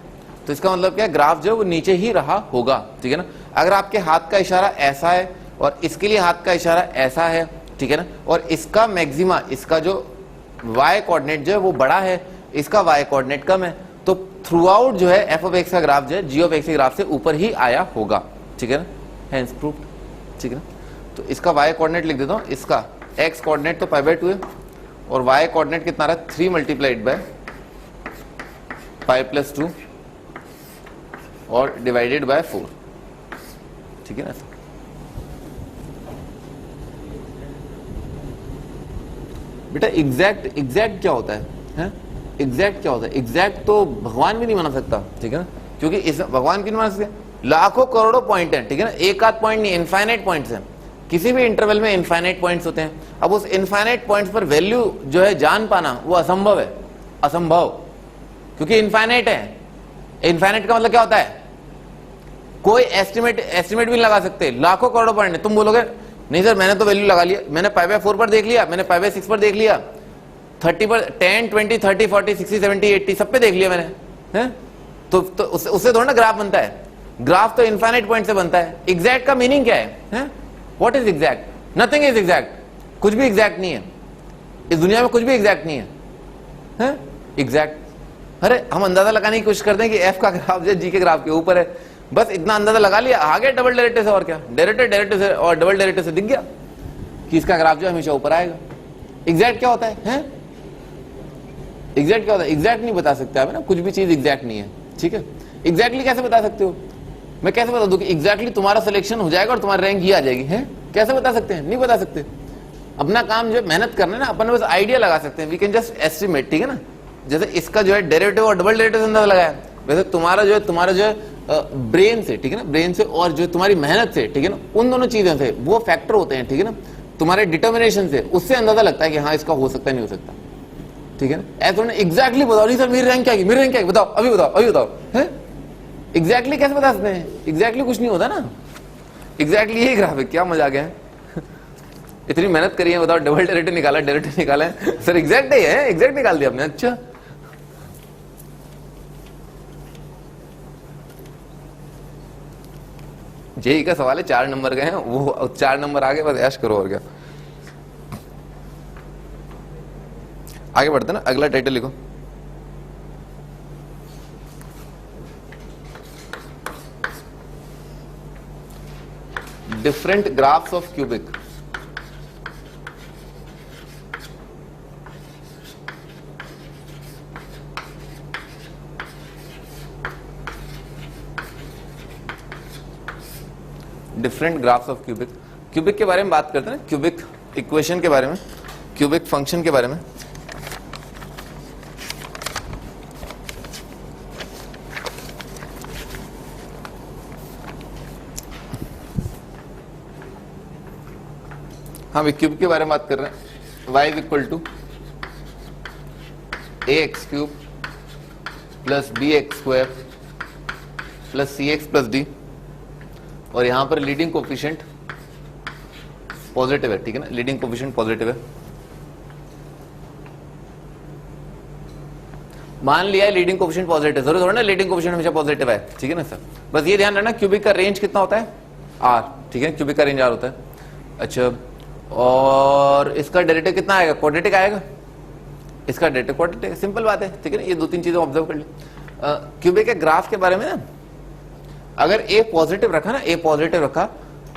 तो इसका मतलब क्या है, ग्राफ जो है वो नीचे ही रहा होगा, ठीक है ना। अगर आपके हाथ का इशारा ऐसा है और इसके लिए हाथ का इशारा ऐसा है ठीक है ना, और इसका मैक्सिमा, इसका जो y कोऑर्डिनेट जो है वो बड़ा है, इसका y कोऑर्डिनेट कम है, तो थ्रू आउट जो है एफ ऑफ एक्स का ग्राफ जो है जी ऑफ एक्स के ग्राफ से ऊपर ही आया होगा, ठीक है ना, हेंस प्रूव्ड, ठीक है ना। तो इसका y कोऑर्डिनेट लिख देता हूं, इसका x कोऑर्डिनेट तो π/2 है और y कोऑर्डिनेट कितना रहा 3 मल्टीप्लाइड बाय π+2 और डिवाइडेड बाय 4, ठीक है ना। बेटा एग्जैक्ट क्या होता है? एग्जैक्ट क्या होता है? एग्जैक्ट तो भगवान भी नहीं बना सकता, ठीक है ना, क्योंकि इस भगवान की नहीं बना सकते, लाखों करोड़ों पॉइंट है, ठीक है ना, एक आध पॉइंट नहीं, इनफाइनाइट पॉइंट्स हैं, किसी भी इंटरवल में इनफाइनाइट पॉइंट्स होते हैं। अब उस इनफाइनाइट पॉइंट्स पर वैल्यू जो है जान पाना वो असंभव है, असंभव, क्योंकि इनफाइनाइट है। इनफाइनाइट का मतलब क्या होता है? कोई एस्टिमेट भी नहीं लगा सकते, लाखों करोड़ों पॉइंट है। तुम बोलोगे नहीं सर मैंने तो वैल्यू लगा लिया, मैंने π/4 पर देख लिया, मैंने π/6 पर देख लिया, 30 पर 10, 20, 30, 40, 60, 70, 80 सब पे देख लिया मैंने, हैं? तो उससे थोड़ा ना ग्राफ बनता है। ग्राफ तो इनफाइनाइट पॉइंट से बनता है। एग्जैक्ट का मीनिंग क्या है? What is exact? Nothing is exact, कुछ भी एग्जैक्ट नहीं है इस दुनिया में, कुछ भी एग्जैक्ट नहीं है। एग्जैक्ट, अरे हम अंदाजा लगाने की कोशिश करते हैं कि एफ का ग्राफ जो जी के ग्राफ के ऊपर है, बस इतना अंदाजा लगा लिया, आगे डबल डेरिवेटिव से, और क्या, डेरिवेटिव से और डबल डेरिवेटिव से दिख गया कि इसका ग्राफ जो हमेशा ऊपर आएगा। एग्जैक्ट क्या होता है? एग्जैक्ट क्या होता है? एग्जैक्ट नहीं बता सकते आप ना, कुछ भी चीज एग्जैक्ट नहीं है, ठीक है। एग्जैक्टली कैसे बता सकते हो? मैं कैसे बता दूं कि एग्जैक्टली तुम्हारा सिलेक्शन हो जाएगा और तुम्हारी रैंक ही आ जाएगी? है कैसे बता सकते हैं? नहीं बता सकते। अपना काम जो मेहनत करना है ना, अपन बस आइडिया लगा सकते हैं, वी कैन जस्ट एस्टिमेट, ठीक है ना। जैसे इसका जो है डेरिवेटिव और डबल डेरिवेटिव अंदाजा लगाया, वैसे तुम्हारा जो है ब्रेन से, ठीक है ना, ब्रेन से और जो तुम्हारी मेहनत से, ठीक है ना, उन दोनों चीजों से, वो फैक्टर होते हैं, ठीक है ना, तुम्हारे डिटर्मिनेशन से, उससे अंदाजा लगता है कि हाँ इसका हो सकता है, नहीं हो सकता, ठीक है ना। ऐसा तुमने एग्जैक्टली बताओ, नहीं सर मेरी रैंक क्या है, मेरी रैंक क्या है, बताओ अभी बताओ, है एग्जैक्टली कैसे बता सकते हैं? एग्जैक्टली कुछ नहीं होता ना, एग्जैक्टली यही ग्राफ है। क्या मजा आ गया है? इतनी मेहनत करी है, बताओ डबल डेरिवेटिव निकाला है सर, एग्जैक्ट ही है, एग्जैक्ट निकाल दिया आपने, अच्छा। जेई का सवाल है, 4 नंबर गए हैं, वो 4 नंबर आगे, बस ऐश करो और क्या। आगे बढ़ते ना, अगला टाइटल लिखो, different graphs of cubic. Different graphs of cubic. Cubic के बारे में बात करते हैं ना, क्यूबिक इक्वेशन के बारे में, क्यूबिक फंक्शन के बारे में। हम क्यूब के बारे में बात कर रहे हैं। y is equal to ax³ plus bx² plus cx plus d, और यहां पर लीडिंग कोफिशिएंट पॉजिटिव है, ठीक है ना, लीडिंग कोफिशिएंट पॉजिटिव है। मान लिया है लीडिंग कोफिशिएंट पॉजिटिव, जरूर थोड़ा ना लीडिंग कोफिशिएंट हमेशा पॉजिटिव है, ठीक है ना सर। बस ये ध्यान रखना क्यूबिक का रेंज कितना होता है? r, ठीक है, क्यूबिक का रेंज r होता है। अच्छा, और इसका डेरिवेटिव कितना आएगा? क्वाड्रेटिक आएगा। इसका डेरिवेटिव क्वाड्रेटिक, सिंपल बात है, ठीक है ना। ये 2-3 चीजें ऑब्जर्व कर ले। क्यूबिक के ग्राफ के बारे में ना, अगर a पॉजिटिव रखा ना, a पॉजिटिव रखा,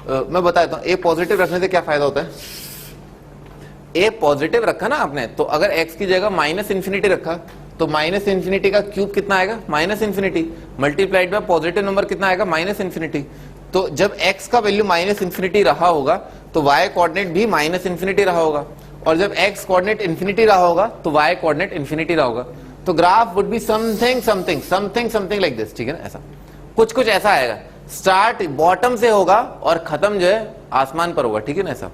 मैं बताता हूं a पॉजिटिव रखने से क्या फायदा होता है। a पॉजिटिव रखा ना आपने, तो अगर x की जगह -∞ रखा, तो -∞ का क्यूब कितना आएगा? -∞, मल्टीप्लाइड बाय पॉजिटिव नंबर कितना आएगा? -∞। तो जब x का वैल्यू -∞ रहा होगा, तो y कोऑर्डिनेट भी -∞ रहा होगा, और जब x कोऑर्डिनेट इंफिनिटी रहा होगा, तो y कोऑर्डिनेट इंफिनिटी रहा होगा। तो graph would be something like this, ठीक है ना, ऐसा कुछ ऐसा आएगा। स्टार्ट बॉटम से होगा और खत्म जो है आसमान पर होगा, ठीक है ना, ऐसा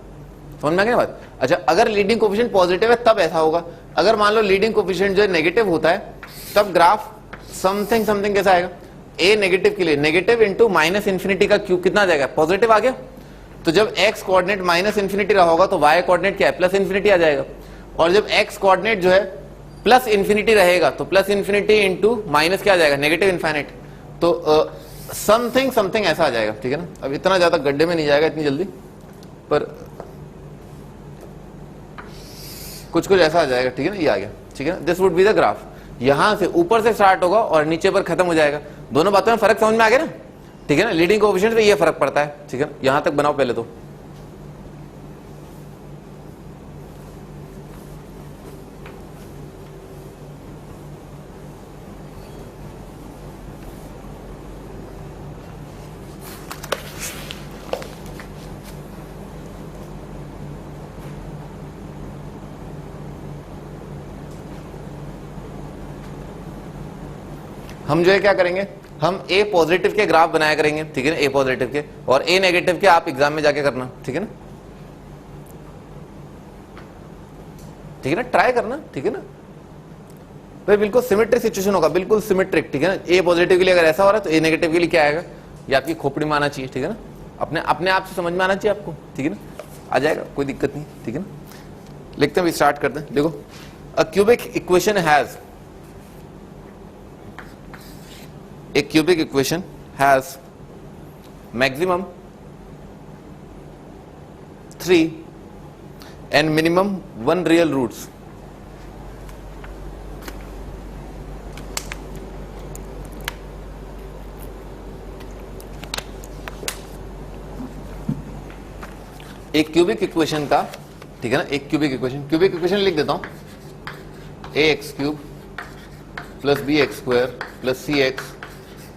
समझ में आ गया बात। अच्छा, अगर लीडिंग कोफिशिएंट पॉजिटिव है तब ऐसा होगा, अगर मान लो लीडिंग कोफिशिएंट जो है नेगेटिव होता है, तब ग्राफ समथिंग कैसा आएगा? a नेगेटिव के लिए नेगेटिव इंटू -∞ का क्यूब कितना आ जाएगा? पॉजिटिव आ गया। तो जब x कोऑर्डिनेट -∞ रहा होगा, तो y कोऑर्डिनेट क्या है? +∞ आ जाएगा। और जब x कोऑर्डिनेट जो है +∞ रहेगा, तो +∞ इंटू माइनस क्या आ जाएगा? -∞। तो समथिंग ऐसा आ जाएगा, ठीक है ना। अब इतना ज्यादा गड्ढे में नहीं जाएगा इतनी जल्दी, पर कुछ कुछ ऐसा आ जाएगा, ठीक है ना, ये आ गया, ठीक है ना, this would be the graph. यहां से ऊपर से स्टार्ट होगा और नीचे पर खत्म हो जाएगा। दोनों बातों में फर्क समझ में आ गया ना, ठीक है ना, लीडिंग कोएफिशिएंट से ये फर्क पड़ता है, ठीक है, यहां तक बनाओ पहले तो। हम जो है क्या करेंगे, हम ए पॉजिटिव के ग्राफ बनाया करेंगे, ठीक है ना, ए पॉजिटिव के, और ए नेगेटिव के आप एग्जाम में जाके करना, ठीक है ना, ठीक है ना, ट्राई करना, ठीक है ना, तो बिल्कुल सिमेट्रिक सिचुएशन होगा, बिल्कुल सिमेट्रिक, ठीक है ना। ए पॉजिटिव के लिए अगर ऐसा हो रहा है तो ए नेगेटिव के लिए क्या आएगा, ये आपकी खोपड़ी में आना चाहिए, ठीक है ना, अपने अपने आप से समझ में आना चाहिए आपको, ठीक है ना, आ जाएगा, कोई दिक्कत नहीं, ठीक है ना। लिखते हैं, स्टार्ट करते हैं। देखो, a cubic equation has, a cubic equation has maximum 3 and minimum 1 real roots. एक क्यूबिक इक्वेशन का, ठीक है ना, एक क्यूबिक इक्वेशन लिख देता हूं, a x cube plus b x square plus c x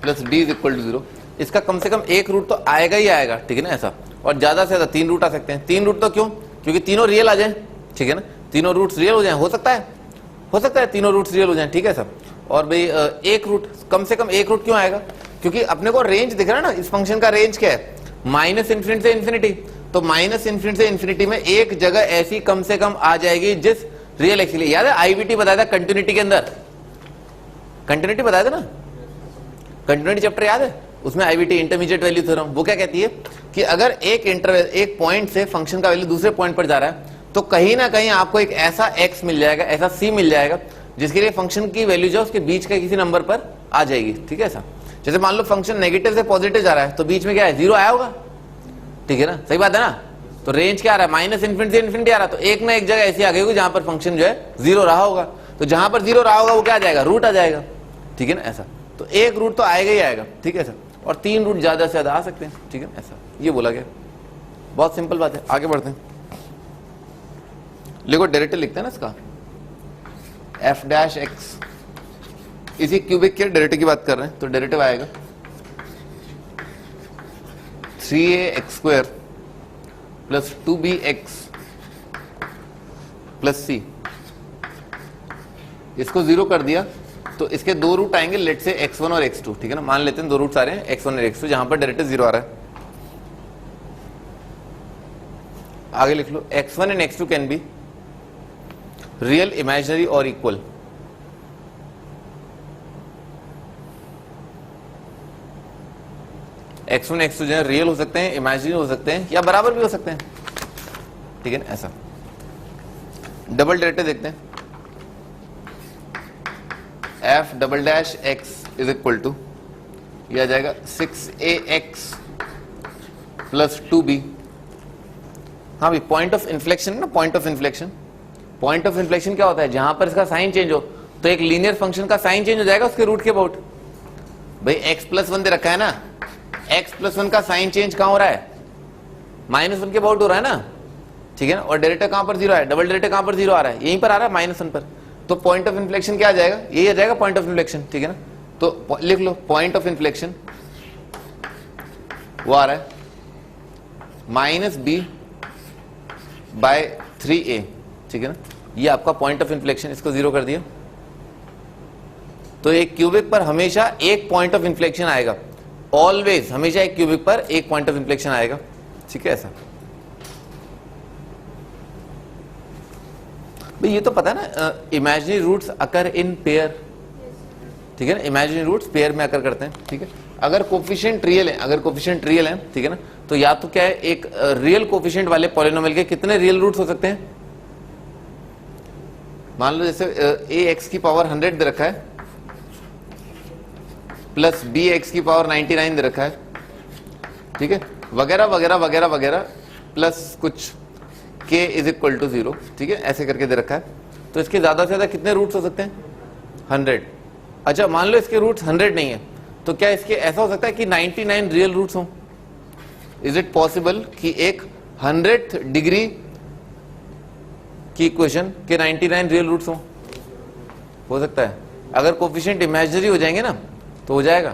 plus d is equal to 0। इसका कम से कम एक रूट तो आएगा ही आएगा, ठीक है ना, ऐसा, और ज्यादा से ज्यादा 3 रूट आ सकते हैं। 3 रूट तो क्यों, क्योंकि तीनों रियल आ जाए, ठीक है ना, तीनों रूट्स रियल हो जाए, हो सकता है तीनों रूट्स रियल हो जाए, ठीक है सर। और भाई एक रूट, कम से कम एक रूट क्यों आएगा, क्योंकि अपने को रेंज दिख रहा है ना, इस फंक्शन का रेंज क्या है, माइनस इन्फिनिटी से इन्फिनिटी, तो माइनस इन्फिनिटी से इन्फिनिटी में एक जगह ऐसी कम से कम आ जाएगी जिस रियल एक्स के लिए, याद है आईवीटी बताया था कंटिन्यूटी के अंदर, कंटिन्यूटी बताया था ना, कंटिन्यूटी चैप्टर याद है, उसमें आईवीटी इंटरमीडिएट वैल्यू थ्योरम, वो क्या कहती है कि अगर एक इंटरवल, एक पॉइंट से फंक्शन का वैल्यू दूसरे पॉइंट पर जा रहा है तो कहीं ना कहीं आपको एक ऐसा x मिल जाएगा, ऐसा c मिल जाएगा जिसके लिए फंक्शन की वैल्यू जो उसके बीच के किसी नंबर पर आ जाएगी, ठीक है ऐसा। जैसे मान लो फंक्शन नेगेटिव से पॉजिटिव जा रहा है तो बीच में क्या है, 0 आया होगा, ठीक है ना, सही बात है ना। तो रेंज क्या आ रहा है, माइनस इन्फिनिटी से इन्फिनिटी आ रहा है, तो एक ना एक जगह ऐसी आ गई होगी जहां पर फंक्शन जो है 0 रहा होगा, तो जहां पर 0 रहा होगा वो क्या आ जाएगा, रूट आ जाएगा, ठीक है ना, ऐसा। तो एक रूट तो आएगा ही आएगा, ठीक है सर, और 3 रूट ज्यादा से ज्यादा आ सकते हैं, ठीक है, ऐसा ये बोला गया। बहुत सिंपल बात है, आगे बढ़ते हैं। देखो डेरिवेटिव लिखते हैं ना इसका, एफ डैश एक्स, इसी क्यूबिक के डेरिवेटिव की बात कर रहे हैं, तो डेरिवेटिव आएगा 3ax² plus 2bx plus c। इसको 0 कर दिया तो इसके 2 रूट आएंगे, लेट से x1 और x2, ठीक है ना, मान लेते हैं 2 रूट आ रहे हैं x1 और x2, जहां पर डेरिवेटिव 0 आ रहा है। आगे लिख लो, x1 and x2 can be real, imaginary और इक्वल। x1 x2 जो है रियल हो सकते हैं, इमेजिनरी हो सकते हैं, या बराबर भी हो सकते हैं, ठीक है ना, ऐसा। डबल डेरिवेटिव देखते हैं, f double dash x is equal to, यह आ जाएगा 6ax प्लस 2b। हाँ भाई, पॉइंट ऑफ इन्फ्लेक्शन ना, point of inflection, point of inflection क्या होता है, जहां पर इसका साइन चेंज हो तो एक लीनियर फंक्शन का साइन चेंज हो जाएगा उसके रूट के अबाउट। भाई x+1 दे रखा है ना, x+1 का साइन चेंज कहां हो रहा है, -1 के अबाउट हो रहा है ना, ठीक है ना, और डेरिवेटिव कहां पर 0 है, डबल डेरिवेटिव कहां पर 0 आ रहा है, यहीं पर आ रहा है -1 पर, तो पॉइंट ऑफ इन्फ्लेक्शन क्या आ जाएगा, यही आ जाएगा पॉइंट ऑफ इन्फ्लेक्शन, ठीक है ना। तो लिख लो, पॉइंट ऑफ इन्फ्लेक्शन वो आ रहा है -b/3a, ठीक है ना, ये आपका पॉइंट ऑफ इन्फ्लेक्शन, इसको 0 कर दिया। तो एक क्यूबिक पर हमेशा एक पॉइंट ऑफ इन्फ्लेक्शन आएगा, ऑलवेज, हमेशा एक क्यूबिक पर एक पॉइंट ऑफ इन्फ्लेक्शन आएगा, ठीक है ऐसा। भाई ये तो पता है ना, imaginary roots occur in pair, ठीक है ना, इमेजिनरी रूट्स पेयर में अकर करते हैं, ठीक है। अगर कोफिशिएंट रियल है, अगर कोफिशिएंट रियल है, ठीक है ना, तो या तो क्या है, एक रियल कोफिशिएंट वाले पॉलिनोमियल के कितने रियल रूट्स हो सकते हैं, मान लो जैसे ax की पावर 100 दे रखा है प्लस bx की पावर 99 दे रखा है, ठीक है, वगैरह वगैरह वगैरह वगैरह, प्लस कुछ k इज इक्वल टू 0, ठीक है, ऐसे करके दे रखा है। तो इसके ज्यादा से ज्यादा कितने रूट्स हो सकते हैं? 100। अच्छा मान लो इसके रूट्स 100 नहीं है, तो क्या इसके ऐसा हो सकता है कि 99 रियल रूट्स हों? इज इट पॉसिबल कि एक 100th डिग्री की इक्वेशन के 99 रियल रूट्स हों? हो सकता है। अगर कोफिशिएंट इमेजिनरी हो जाएंगे ना तो हो जाएगा।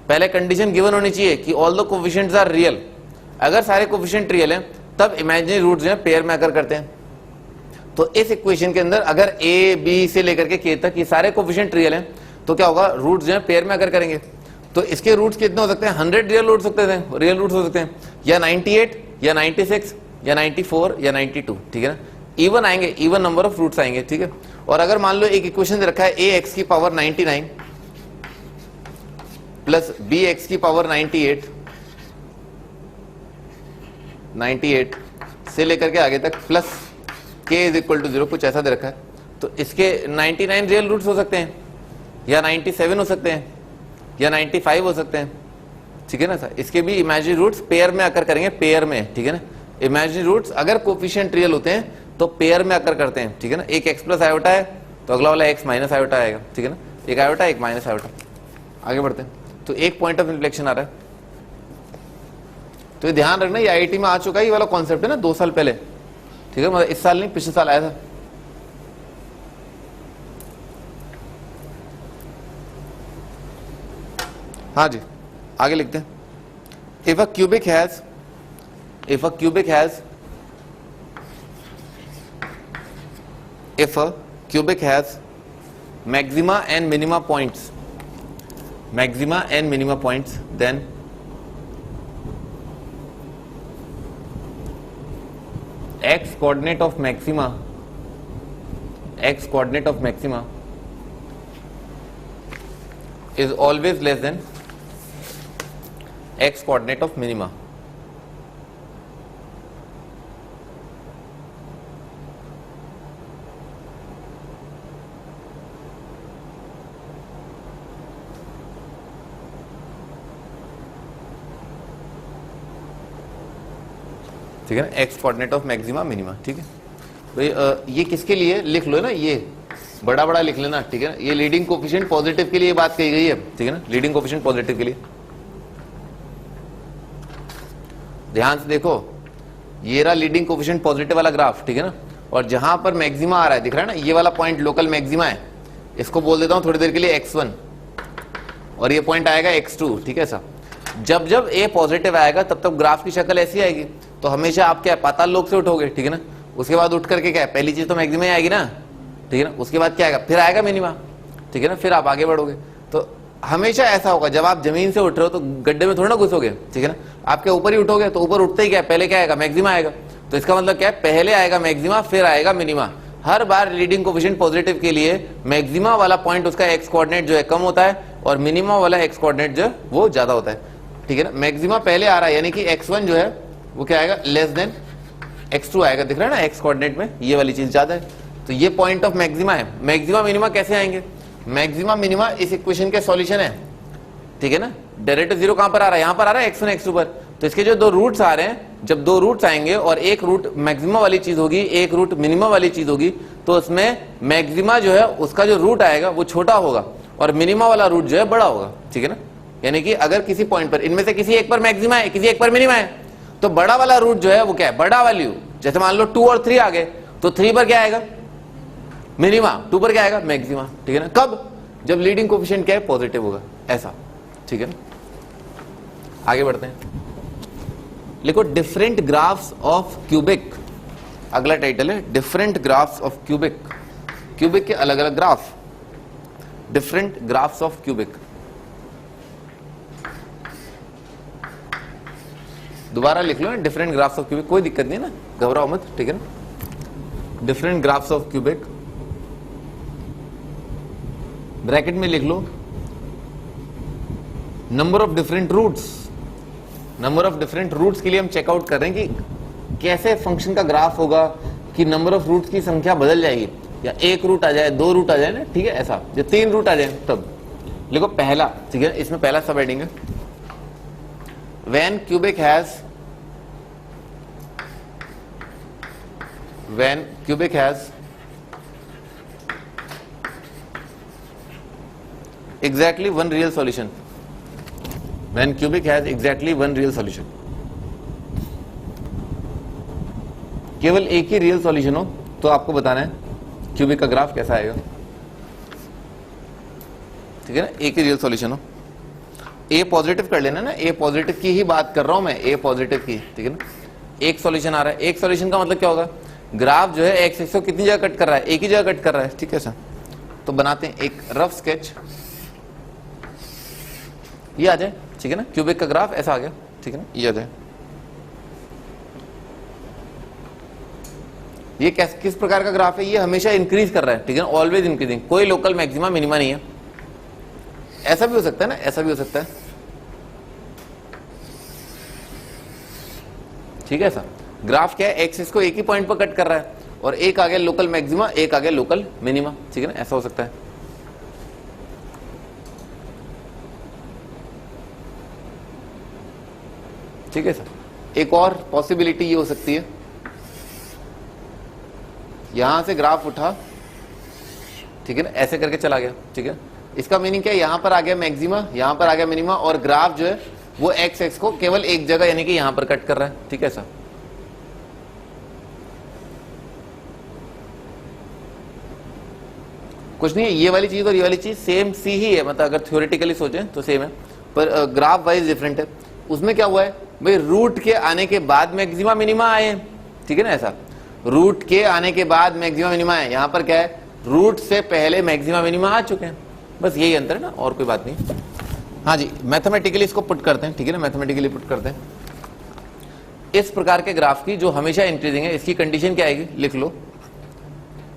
पहले कंडीशन गिवन होनी चाहिए कि all the coefficients are real. अगर सारे कोफिशिएंट रियल हैं तब इमेजिनरी रूट्स जो है पेयर में आकर करते हैं। तो इस इक्वेशन के अंदर अगर ए बी से लेकर के के तक ये सारे कोफिशिएंट रियल हैं तो क्या होगा? रूट्स जो है पेयर में आकर करेंगे। तो इसके रूट्स कितने हो सकते हैं? 100 रियल रूट्स हो सकते हैं, या 98 या 96 या 94 या 92, ठीक है ना। इवन आएंगे, इवन नंबर ऑफ रूट्स आएंगे, ठीक है। और अगर मान लो एक इक्वेशन दे रखा है ए एक्स की पावर 99 प्लस बी एक्स की पावर 98 से लेकर के आगे तक प्लस के इज इक्वल टू 0, कुछ ऐसा दे रखा है। तो इसके 99 रियल रूट्स हो सकते हैं, या 97 हो सकते हैं, या 95 हो सकते हैं, ठीक है ना सर। इसके भी इमेजिनरी रूट्स पेयर में आकर करेंगे, पेयर में, ठीक है ना। इमेजिनरी रूट्स अगर कोफिशिएंट रियल होते हैं तो पेयर में आकर करते हैं, ठीक है ना। एक एक्स प्लस आयोटा है तो अगला वाला एक्स माइनस आयोटा आएगा, ठीक है ना। एक आयोटा एक माइनस आयोटा। आगे बढ़ते हैं। तो एक पॉइंट ऑफ इन्फ्लेक्शन आ रहा है, तो ये ध्यान रखना, ये आईआईटी में आ चुका है ये वाला कॉन्सेप्ट है ना, 2 साल पहले, ठीक है। मतलब इस साल नहीं, पिछले साल आया था। हाँ जी, आगे लिखते हैं। If a cubic has maxima and minima points, then x coordinate of maxima is always less than x coordinate of minima. ठीक है ना, x coordinate of maxima minima, ठीक है भाई। ये किसके लिए लिख लो ना, ये बड़ा बड़ा लिख लेना, ठीक है ना। ये लीडिंग कोफिशिएंट पॉजिटिव के लिए बात कही गई है, ठीक है ना, लीडिंग कोफिशिएंट पॉजिटिव के लिए। ध्यान से देखो, ये रहा लीडिंग कोफिशिएंट पॉजिटिव वाला ग्राफ, ठीक है ना। और जहां पर मैक्सिमा आ रहा है, दिख रहा है ना, ये वाला पॉइंट लोकल मैक्सिमा है, इसको बोल देता हूं थोड़ी देर के लिए x1, और ये पॉइंट आएगा x2, ठीक है। जब जब a पॉजिटिव आएगा तब तब ग्राफ की शक्ल ऐसी आएगी। तो हमेशा आप क्या पाताल लोक से उठोगे, ठीक है ना। उसके बाद उठ करके क्या है, पहली चीज तो मैक्सिमा ही आएगी ना, ठीक है ना। उसके बाद क्या आएगा, फिर आएगा मिनिमा, ठीक है ना, फिर आप आगे बढ़ोगे। तो हमेशा ऐसा होगा, जब आप जमीन से उठ रहे हो तो गड्ढे में थोड़ा ना घुसोगे, ठीक है ना। आप क्या ऊपर ही उठोगे, तो ऊपर उठते ही क्या पहले क्या आएगा, मैक्सिमा आएगा। तो इसका मतलब क्या है, पहले आएगा मैक्सिमा फिर आएगा मिनिमा। हर बार लीडिंग कोफिशिएंट पॉजिटिव के लिए मैक्सिमा वाला पॉइंट उसका एक्स कोऑर्डिनेट जो है कम होता है, और मिनिमा वाला एक्स कोऑर्डिनेट जो है वो ज्यादा होता है, ठीक है ना। मैक्सिमा पहले आ रहा है, यानी कि x1 जो है वो क्या आएगा, लेस देन x2 आएगा, दिख रहा है ना, एक्स कोऑर्डिनेट में ये वाली चीज ज्यादा है। तो ये पॉइंट ऑफ मैक्सिमा है। मैक्सिमा मिनिमा कैसे आएंगे, मैक्सिमा मिनिमा इस इक्वेशन के सॉल्यूशन है, ठीक है ना। डेरिवेटिव 0 कहां पर आ रहा है, यहां पर आ रहा है x1 x2 पर। तो इसके जो 2 रूट्स आ रहे हैं, जब 2 रूट्स आएंगे और एक रूट मैक्सिमा वाली चीज होगी, एक रूट मिनिमा वाली चीज होगी, तो उसमें मैक्सिमा जो है उसका जो रूट आएगा वो छोटा होगा और मिनिमा वाला रूट जो है बड़ा होगा, ठीक है ना। यानी कि अगर किसी पॉइंट पर इनमें से किसी एक पर मैक्सिमा है, किसी एक पर मिनिमा है, तो बड़ा वाला रूट जो है वो क्या है, बड़ा वैल्यू। जैसे मान लो 2 और 3 आ गए, तो 3 पर क्या आएगा, मिनिमा, 2 पर क्या आएगा, मैक्सिमा, ठीक है ना। कब, जब लीडिंग कोफिशिएंट क्या है, पॉजिटिव होगा, ऐसा, ठीक है ना। आगे बढ़ते हैं, लिखो डिफरेंट ग्राफ्स ऑफ क्यूबिक। अगला टाइटल है different graphs of cubic. Cubic के अलग अलग graph, different graphs of cubic. दोबारा लिख लो, डिफरेंट ग्राफ्स ऑफ क्यूबिक, कोई दिक्कत नहीं है ना, घबराओ मत, ठीक है ना। Different graphs of cubic, bracket में लिख लो number of different roots. Number of different roots के लिए हम चेकआउट कर रहे हैं कि कैसे फंक्शन का ग्राफ होगा, कि नंबर ऑफ रूट्स की संख्या बदल जाएगी, या एक रूट आ जाए, 2 रूट आ जाए ना, ठीक है, ऐसा, या 3 रूट आ जाए तब। लिखो पहला, ठीक है, इसमें पहला सब हेडिंग है, when cubic has when cubic has exactly one real solution, when cubic has exactly one real solution, केवल एक ही रियल सॉल्यूशन हो तो आपको बताना है क्यूबिक का ग्राफ कैसा आएगा, ठीक है ना, एक ही रियल सॉल्यूशन हो। ए पॉजिटिव कर लेना ना, ए पॉजिटिव की ही बात कर रहा हूं मैं, ए पॉजिटिव की, ठीक है ना। एक सॉल्यूशन आ रहा है, एक सॉल्यूशन का मतलब क्या होगा, ग्राफ जो है एक्स एक्स को कितनी जगह कट कर रहा है, एक ही जगह कट कर रहा है, ठीक है सर। तो बनाते हैं एक रफ स्केच, ये आ जाए, ठीक है ना, क्यूबिक का ग्राफ ऐसा आ गया, ठीक है ना, ये आ जाए। ये किस प्रकार का ग्राफ है, ये हमेशा इंक्रीज कर रहा है, ठीक है ना, ऑलवेज इंक्रीजिंग, कोई लोकल मैक्सिमा मिनिमा नहीं है। ऐसा भी हो सकता है ना, ऐसा भी हो सकता है, ठीक है सर। ग्राफ क्या है, एक्स इसको एक ही पॉइंट पर कट कर रहा है और एक आगे लोकल मैक्सिमा, एक आगे लोकल मिनिमा, ठीक है ना, ऐसा हो सकता है। ठीक है सर। एक और पॉसिबिलिटी ये हो सकती है, यहां से ग्राफ उठा, ठीक है ना, ऐसे करके चला गया, ठीक है। इसका मीनिंग क्या है, यहां पर आ गया मैक्सिमा, यहां पर आ गया मिनिमा, और ग्राफ जो है वो एक्स एक्स को केवल एक जगह यानी कि यहां पर कट कर रहा है, ठीक है सर। कुछ नहीं है, ये वाली चीज और ये वाली चीज सेम सी ही है, मतलब अगर थ्योरेटिकली सोचें तो सेम है, पर ग्राफ वाइज डिफरेंट है। उसमें क्या हुआ है भाई, रूट के आने के बाद मैक्सिमा मिनिमा आए, ठीक है ना, ऐसा रूट के आने के बाद मैक्सिमा मिनिमा है, यहां पर क्या है, रूट से पहले मैक्सिमा मिनिमा आ चुके हैं, बस यही अंतर है ना, और कोई बात नहीं। हाँ जी, मैथमेटिकली इसको पुट करते हैं, ठीक है ना, मैथमेटिकली पुट करते हैं। इस प्रकार के ग्राफ की जो हमेशा इंक्रीजिंग है, इसकी कंडीशन क्या आएगी, लिख लो।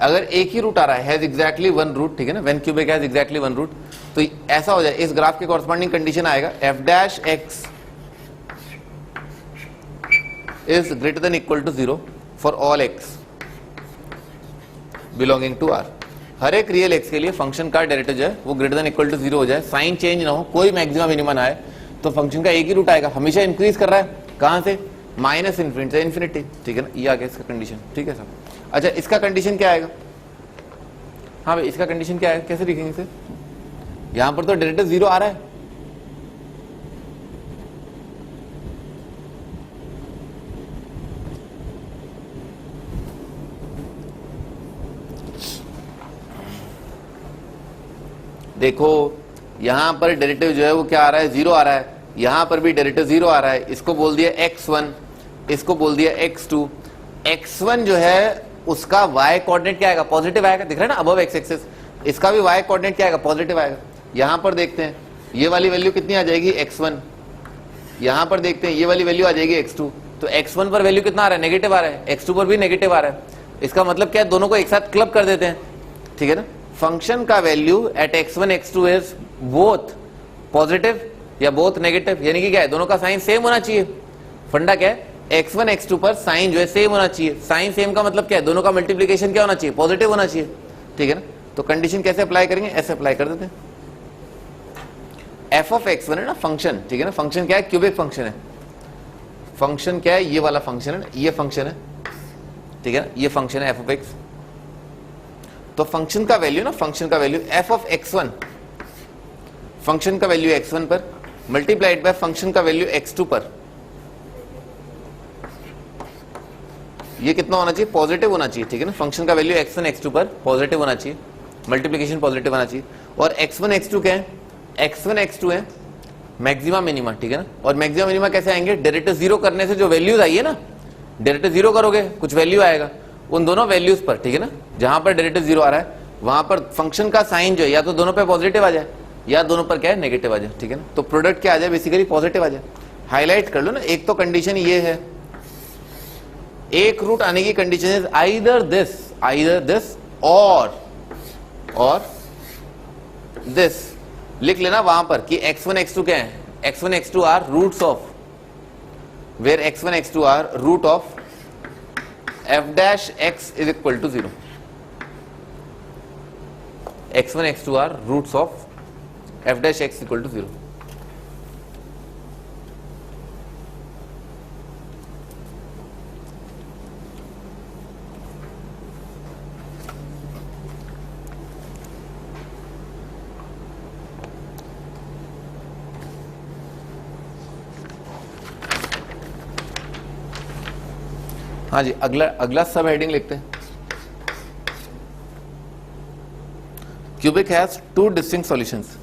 अगर एक ही रूट आ रहा है, हैज एग्जैक्टली वन रूट, ठीक है ना, when cubic has exactly one root, तो ऐसा हो जाए, इस ग्राफ के कॉरस्पॉन्डिंग कंडीशन आएगा f dash x is greater than equal to 0 for all x belonging to R. हर एक रियल एक्स के लिए फंक्शन का डेरिवेटिव जो है वो ग्रेटर देन इक्वल टू 0 हो जाए, साइन चेंज ना हो, कोई मैक्सिमा मिनिमा ना आए, तो फंक्शन का एक ही रूट आएगा, हमेशा इंक्रीज कर रहा है, कहां से, माइनस इन्फिनिटी से इन्फिनिटी, ठीक है ना, ये आ गया इसका कंडीशन, ठीक है सर। अच्छा, इसका कंडीशन क्या आएगा, हाँ भाई इसका कंडीशन क्या है, कैसे लिखेंगे इसे, यहां पर तो डेरिवेटिव 0 आ रहा है, देखो यहां पर डेरिवेटिव जो है वो क्या आ रहा है, 0 आ रहा है, यहां पर भी डेरिवेटिव 0 आ रहा है, इसको बोल दिया x1, इसको बोल दिया x2। x1 जो है उसका y कोऑर्डिनेट क्या आएगा, पॉजिटिव आएगा, दिख रहा है ना, अबव x एक्सिस, इसका भी y कोऑर्डिनेट क्या आएगा, पॉजिटिव आएगा। यहां पर देखते हैं ये वाली वैल्यू कितनी आ जाएगी, x1, यहां पर देखते हैं ये वाली वैल्यू आ जाएगी x2, तो x1 पर वैल्यू कितना आ रहा है, नेगेटिव आ रहा है, x2 पर भी नेगेटिव आ रहा है, इसका मतलब क्या है, दोनों को एक साथ क्लब कर देते हैं, ठीक है ना। फंक्शन का value at x1 x2 is both positive या बोथ नेगेटिव, यानी कि क्या है, दोनों का साइन सेम होना चाहिए। फंडा क्या है, x1 x2 पर साइन जो है सेम होना चाहिए, साइन सेम का मतलब क्या है, दोनों का मल्टीप्लिकेशन क्या होना चाहिए, पॉजिटिव होना चाहिए, ठीक है ना। तो कंडीशन कैसे अप्लाई करेंगे, ऐसे अप्लाई कर देते हैं। f ऑफ x1 है ना फंक्शन, ठीक है ना, फंक्शन क्या है, क्यूबिक फंक्शन है, फंक्शन क्या है, ये वाला फंक्शन है ना, ये फंक्शन है, ठीक है ना, ये फंक्शन है f ऑफ x। तो फंक्शन का वैल्यू ना, फंक्शन का value f of x1, function का वैल्यू x1 पर मल्टीप्लाइड बाय फंक्शन का वैल्यू x2 पर, ये कितना होना चाहिए, पॉजिटिव होना चाहिए, ठीक है ना। फंक्शन का वैल्यू x1 x2 पर पॉजिटिव होना चाहिए, मल्टीप्लिकेशन पॉजिटिव होना चाहिए। और x1 x2 क्या है, x1 x2 है मैक्सिमा मिनिमा, ठीक है ना। और मैक्सिमा मिनिमा कैसे आएंगे, डेरिवेटिव 0 करने से जो वैल्यूज आई है ना, डेरिवेटिव 0 करोगे कुछ वैल्यू आएगा, उन दोनों वैल्यूज पर, ठीक है ना, जहां पर डेरिवेटिव 0 आ रहा है वहां पर फंक्शन का साइन जो है या तो दोनों पे पॉजिटिव आ जाए या दोनों पर क्या है, नेगेटिव आ जाए, ठीक है ना। तो प्रोडक्ट क्या आ जाए, बेसिकली पॉजिटिव आ जाए। हाईलाइट कर लो ना, एक तो कंडीशन ये है, एक रूट आने की कंडीशन इज आइदर दिस और दिस। लिख लेना वहां पर कि x1 x2 क्या है, x1 x2 are roots of, where x1 x2 are root of f dash x is equal to 0, x1 x2 are roots of f dash x equal to 0। हाँ जी, अगला सब हेडिंग लिखते हैं। Cubic has two distinct solutions.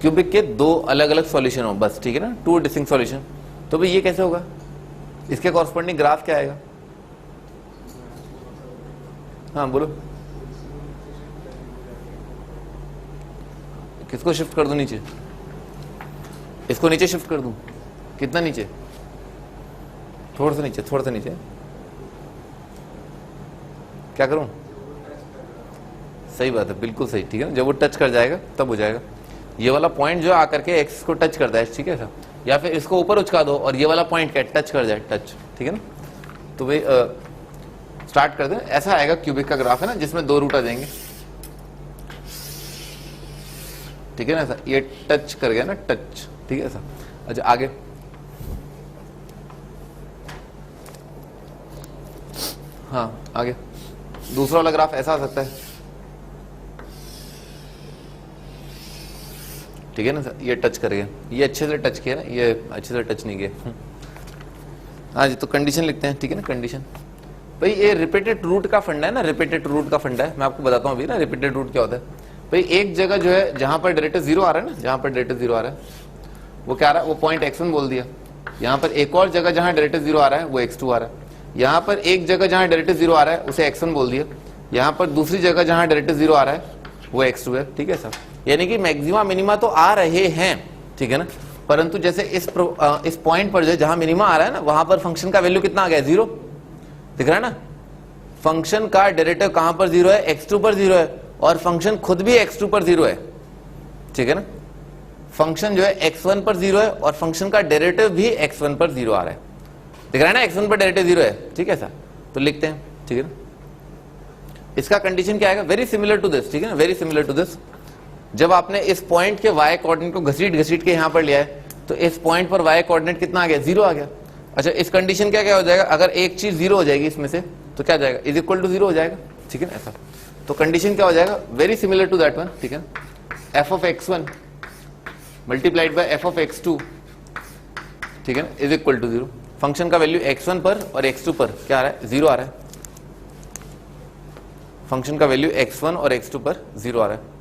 Cubic के दो अलग अलग solution हो बस, ठीक है ना, टू डिस्टिंक्ट सॉल्यूशन। तो भाई ये कैसे होगा, इसके कॉरस्पॉन्डिंग ग्राफ क्या आएगा? हाँ बोलो, किसको शिफ्ट कर दूं नीचे? इसको नीचे शिफ्ट कर दूं? कितना नीचे? थोड़ा सा नीचे, थोड़ा सा नीचे। क्या करूं? सही बात है, बिल्कुल सही, ठीक है ना। जब वो टच कर जाएगा तब हो जाएगा। ये वाला पॉइंट जो आकर के एक्स को टच करता है, ठीक है सर, या फिर इसको ऊपर उचका दो और ये वाला पॉइंट क्या टच कर जाए, टच, ठीक है ना। तो भाई स्टार्ट कर दें। ऐसा आएगा क्यूबिक का ग्राफ है ना, जिसमें दो रूट आ जाएंगे, ठीक है ना सर। ये टच कर गया ना, टच, ठीक है सर। अच्छा आगे, हाँ आगे दूसरा वाला ग्राफ ऐसा आ सकता है, ठीक है ना सर। ये टच कर गया, ये अच्छे से टच किया ना, ये अच्छे से टच नहीं किया। हाँ जी, तो कंडीशन लिखते हैं, ठीक है ना। कंडीशन भाई ये रिपीटेड रूट का फंडा है ना, रिपीटेड रूट का फंडा है। मैं आपको बताता हूँ अभी ना रिपीटेड रूट क्या होता है। भाई एक जगह जो है जहां पर डायरेक्टर जीरो आ रहा है ना, जहां पर डायरेक्टर जीरो आ रहा है वो क्या आ रहा है, वो पॉइंट x1 बोल दिया। यहाँ पर एक और जगह जहां डायरेक्टर जीरो आ रहा है वो x2 आ रहा है। यहाँ पर एक जगह जहां डायरेक्टर जीरो आ रहा है उसे x1 बोल दिया। यहाँ पर दूसरी जगह जहां डायरेक्टर जीरो आ रहा है वो x2 है, ठीक है सर। यानी कि मैक्सिमा मिनिमा तो आ रहे हैं, ठीक है ना, परंतु जैसे इस पॉइंट पर जो जहां मिनिमा आ रहा है ना, वहां पर फंक्शन का वैल्यू कितना आ गया, जीरो, दिख रहा है ना। फंक्शन का डेरिवेटिव कहां पर जीरो है, x2 पर जीरो है, और फंक्शन खुद भी x2 पर जीरो है, ठीक है ना। फंक्शन जो है x1 पर जीरो है और फंक्शन का डेरिवेटिव भी x1 पर जीरो आ रहा है, दिख रहा है ना, x1 पर डेरिवेटिव जीरो है, ठीक है सर। तो लिखते हैं, ठीक है ना। इसका कंडीशन क्या आएगा, वेरी सिमिलर टू दिस, ठीक है ना, वेरी सिमिलर टू दिस। जब आपने इस पॉइंट के y कोऑर्डिनेट को घसीट के यहां पर लिया है, तो इस पॉइंट पर y कोऑर्डिनेट कितना आ गया, जीरो आ गया। अच्छा, इस कंडीशन क्या क्या हो जाएगा, अगर एक चीज जीरो हो जाएगी इसमें से तो क्या जाएगा, इज इक्वल टू जीरो हो जाएगा, ठीक है ना ऐसा। तो कंडीशन क्या हो जाएगा, very similar to that one, ठीक है। F of x1 multiplied by f of x2, ठीक है ना, is equal to zero. Function का वैल्यू x1 पर और x2 पर क्या आ रहा है, जीरो आ रहा है। फंक्शन का वैल्यू x1 और x2 पर जीरो आ रहा है।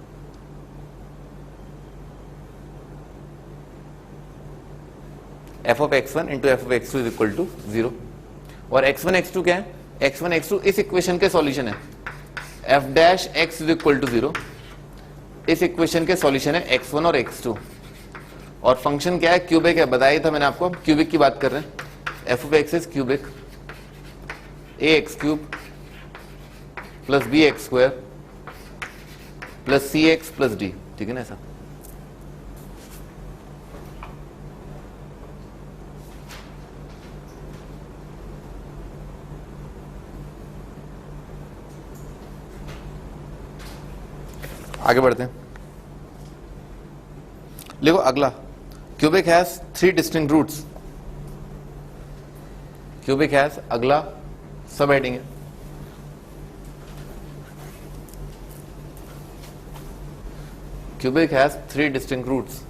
F of x1 into f of x2 is equal to zero. और x1 x2 क्या है, x1 x2 इस इक्वेशन के सॉल्यूशन है। F dash x is equal to zero इस इक्वेशन के सॉल्यूशन है x1 और x2। और फंक्शन क्या है, क्यूबिक है, बताया था मैंने आपको, क्यूबिक की बात कर रहे हैं। F of x is cubic, a x cube plus b x square plus c x plus d, ठीक है ना ऐसा। आगे बढ़ते हैं, देखो अगला, cubic has three distinct roots. Cubic has, अगला सब हेडिंग है। Cubic has three distinct roots.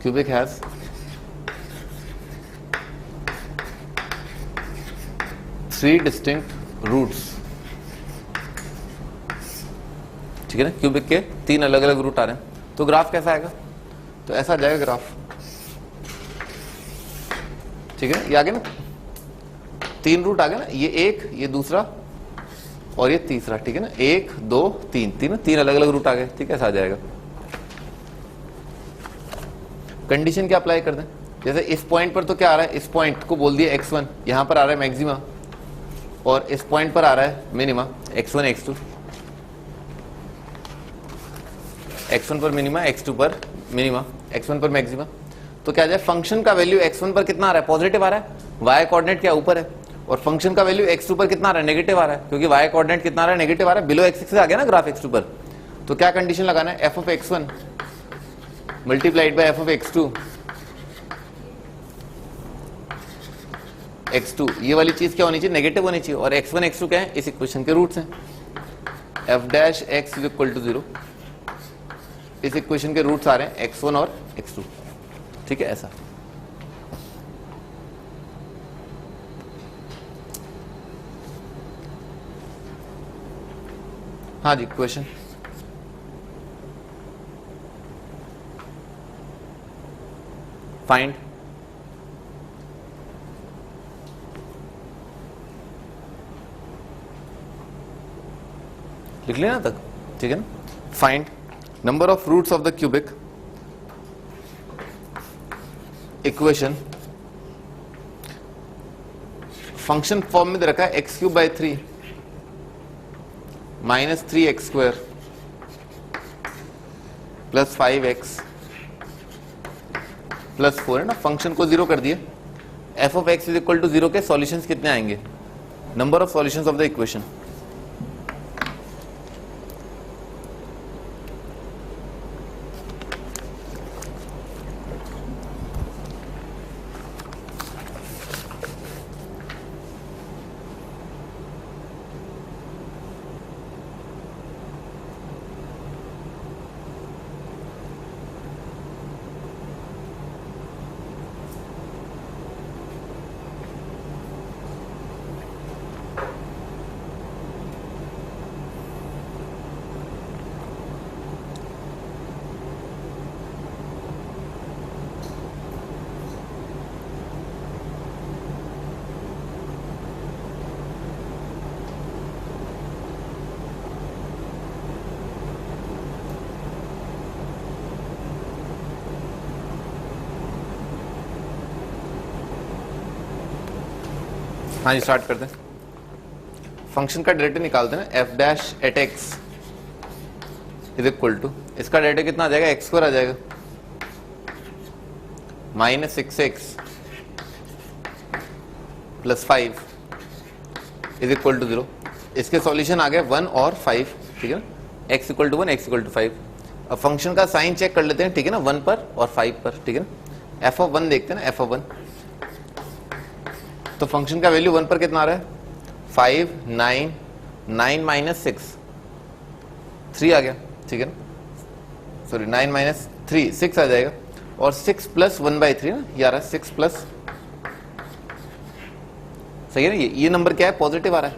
Cubic has three distinct roots, ठीक है ना। क्यूबिक के तीन अलग अलग रूट आ रहे हैं। तो ग्राफ कैसा आएगा, तो ऐसा आ जाएगा ग्राफ, ठीक है। ये आगे ना तीन रूट आ गए ना, ये एक, ये दूसरा और ये तीसरा, ठीक है ना। एक दो तीन, तीन अलग अलग रूट आ गए, ठीक है, ऐसा आ जाएगा। कंडीशन क्या अप्लाई कर दें, जैसे इस पॉइंट पर तो क्या आ रहा है, इस पॉइंट को बोल दिया x1, यहां पर आ रहा है मैक्सिमा, और इस पॉइंट पर आ रहा है मिनिमा, x1 x2, x1 पर मिनिमा, x2 पर मिनिमा, x1 पर मैक्सिमा। तो क्या जाए, फंक्शन का वैल्यू x1 पर कितना आ रहा है, पॉजिटिव आ रहा है, y कोऑर्डिनेट क्या ऊपर है, और फंक्शन का वैल्यू x2 पर कितना आ रहा है, नेगेटिव आ रहा है, क्योंकि y कोऑर्डिनेट कितना आ रहा है, नेगेटिव आ रहा है, बिलो x एक्सिस आ गया ना ग्राफ x2 पर। तो क्या कंडीशन लगाना है, f of x1 multiplied by f of x2, ये वाली चीज क्या होनी चाहिए, नेगेटिव होनी चाहिए, और x1 x2 क्या है, इस इक्वेशन के रूट्स हैं। f dash x is equal to 0, इस इक्वेशन के रूट्स आ रहे हैं x1 और x2, ठीक है ऐसा। हाँ जी, क्वेश्चन फाइंड लिख लेना तक, ठीक है ना। Find number of roots of the cubic equation, function form में दे रखा है x cube by 3 minus 3x square plus 5x plus 4 है ना, फंक्शन को 0 कर दिया। F of x is equal to 0 के सॉल्यूशंस कितने आएंगे, number of solutions of the equation. हाँ जी, स्टार्ट करते हैं। फंक्शन का डेरिवेटिव निकालते हैं ना, f dash at x is equal to, इसका डेरिवेटिव कितना आ जाएगा, एक्स स्क्वायर आ जाएगा minus 6x plus 5 is equal to 0। इसके सॉल्यूशन आ गए 1 और 5, ठीक है ना, x equal to 1 x equal to 5। अब फंक्शन का साइन चेक कर लेते हैं, ठीक है ना, 1 पर और 5 पर, ठीक है ना। एफ ऑफ 1 देखते हैं ना, एफ ऑफ 1, तो फंक्शन का वैल्यू 1 पर कितना आ रहा है, 5 9 9 माइनस 6 3 आ गया, ठीक है ना, सॉरी 9 माइनस 3 6 आ जाएगा, और 6 प्लस 1/3 ना, ये आ रहा है 6 प्लस, सही है ना। ये नंबर क्या है, पॉजिटिव आ रहा है।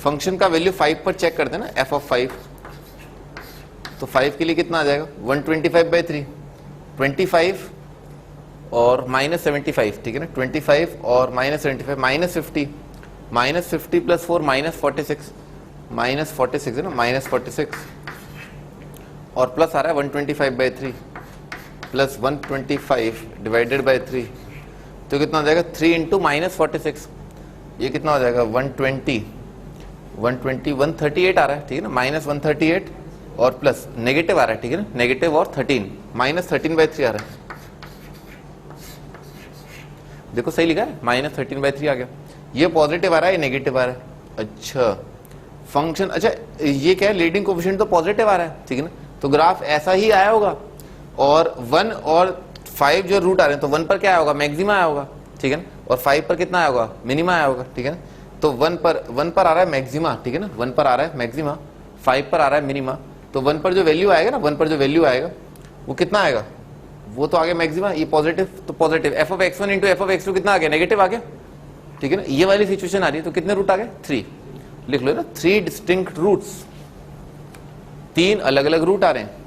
फंक्शन का वैल्यू 5 पर चेक करते हैं ना, एफ ऑफ 5, तो 5 के लिए कितना आ जाएगा, 125/3, 25 और माइनस 75, ठीक है ना, 25 और minus 75 minus 50, minus 50 plus 4 minus 46, minus 46 है ना, माइनस 46, और प्लस आ रहा है 125/3 प्लस 125 डिवाइडेड बाय 3, तो कितना हो जाएगा, 3 इंटू माइनस 46, ये कितना हो जाएगा 120 138 आ रहा है, ठीक है ना, माइनस 138 और प्लस नेगेटिव आ रहा है, ठीक है ना, नेगेटिव और 13 माइनस 13/3 आ रहा है। देखो सही लिखा है, माइनस 13/3 आ गया। ये पॉजिटिव आ रहा है, ये नेगेटिव आ रहा है। अच्छा फंक्शन, अच्छा ये क्या है, लीडिंग कोएफिशिएंट तो पॉजिटिव आ रहा है, ठीक है ना, तो ग्राफ ऐसा ही आया होगा, और 1 और 5 जो रूट आ रहे हैं, तो 1 पर क्या आया होगा, मैक्सिमा आया होगा, ठीक है ना, और 5 पर कितना आया होगा, मिनिमा आया होगा, ठीक है ना। तो 1 पर आ रहा है मैक्सिमा, ठीक है ना, 1 पर आ रहा है मैक्सिमा, 5 पर आ रहा है मिनिमा, तो 1 पर जो वैल्यू आएगा ना, 1 पर जो वैल्यू आएगा वो कितना आएगा, वो तो आ गया मैक्सिमा, ये पॉजिटिव, तो positive F of x1 into f of x2 कितना आ गया, नेगेटिव आ गया, ठीक है ना। ये वाली सिचुएशन आ रही है, तो कितने रूट आ गए, 3 लिख लो ना, 3 डिस्टिंक्ट रूट्स, 3 अलग अलग रूट आ रहे हैं।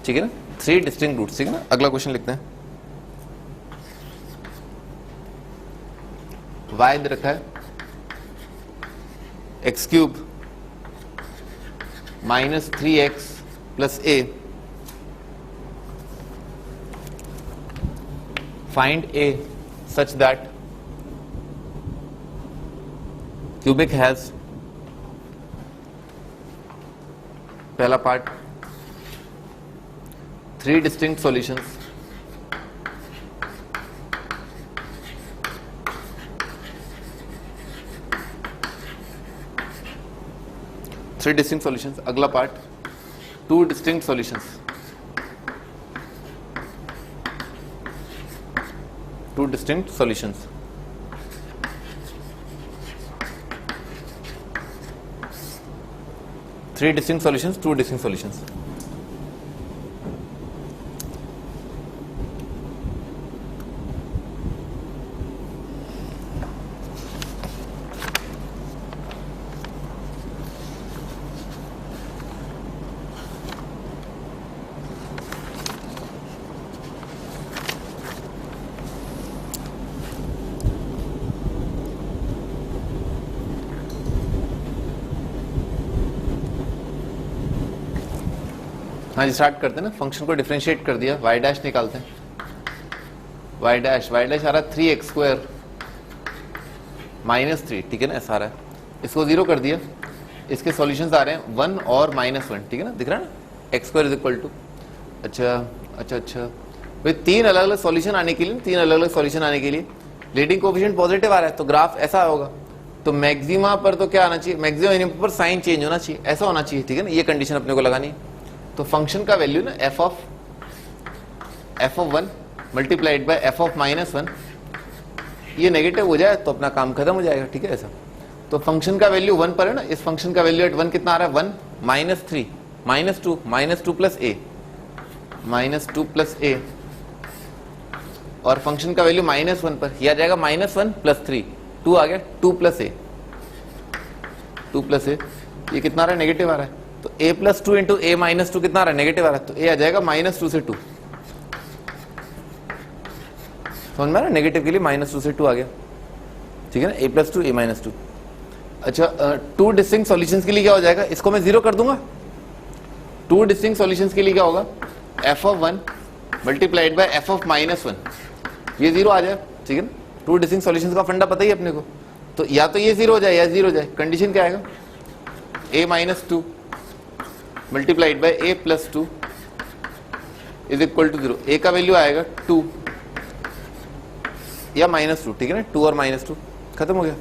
ठीक है ना, 3 डिस्टिंक्ट रूट्स, ठीक है ना। अगला क्वेश्चन लिखते हैं, y दे रखा है x cube minus 3x plus a, find a such that cubic has, पहला part 3 distinct solutions, 3 distinct solutions. अगला part 2 distinct solutions. 2 distinct solutions. Three distinct solutions, 2 distinct solutions. हाँ जी, स्टार्ट करते हैं ना। फंक्शन को डिफरेंशिएट कर दिया, y डैश निकालते हैं। y डैश आ रहा है 3x² -3, ठीक है ना, ऐसा आ रहा है। इसको 0 कर दिया। इसके सॉल्यूशंस आ रहे हैं 1 और -1, ठीक है ना, दिख रहा है ना, x² = अच्छा भाई 3 अलग अलग सॉल्यूशन आने के लिए, 3 अलग अलग सॉल्यूशन आने के लिए लीडिंग कोएफिशिएंट पॉजिटिव आ रहा है, तो ग्राफ ऐसा होगा। तो मैक्सिमा पर तो क्या आना चाहिए, मैक्सिमम मिनिमम पर साइन चेंज होना चाहिए, ऐसा होना चाहिए, ठीक है ना। ये कंडीशन अपने को लगानी है। तो फंक्शन का वैल्यू ना f of 1 multiplied by f of -1, ये नेगेटिव हो जाए तो अपना काम खत्म हो जाएगा, ठीक है ऐसा। तो फंक्शन का वैल्यू 1 पर है ना, इस फंक्शन का वैल्यू एट 1 कितना आ रहा है, 1 -3 -2 प्लस a और फंक्शन का वैल्यू -1 पर यह आ जाएगा -1 + 3, 2 आ गया, 2 + a, ये कितना आ रहा है, नेगेटिव आ रहा है। तो a + 2 × a - 2 कितना आ रहा है, नेगेटिव आ रहा है। तो a आ जाएगा -2 से 2, समझ में आ रहा है, नेगेटिव के लिए -2 से 2 आ गया, ठीक है ना, a + 2 a - 2। अच्छा 2 डिस्टिंक्ट सॉल्यूशंस के लिए क्या हो जाएगा, इसको मैं 0 कर दूंगा। 2 डिस्टिंक्ट सॉल्यूशंस के लिए क्या होगा, f of 1 multiplied by f of -1, ये 0 आ जाए, ठीक है ना। 2 डिस्टिंक्ट सॉल्यूशंस का फंडा पता ही अपने को, तो या तो ये 0 हो जाए या 0 हो जाए। कंडीशन क्या आएगा, a - 2 multiplied by a + 2 = 0। a का वैल्यू आएगा 2 या -2, ठीक है ना, 2 और -2 खत्म हो गया।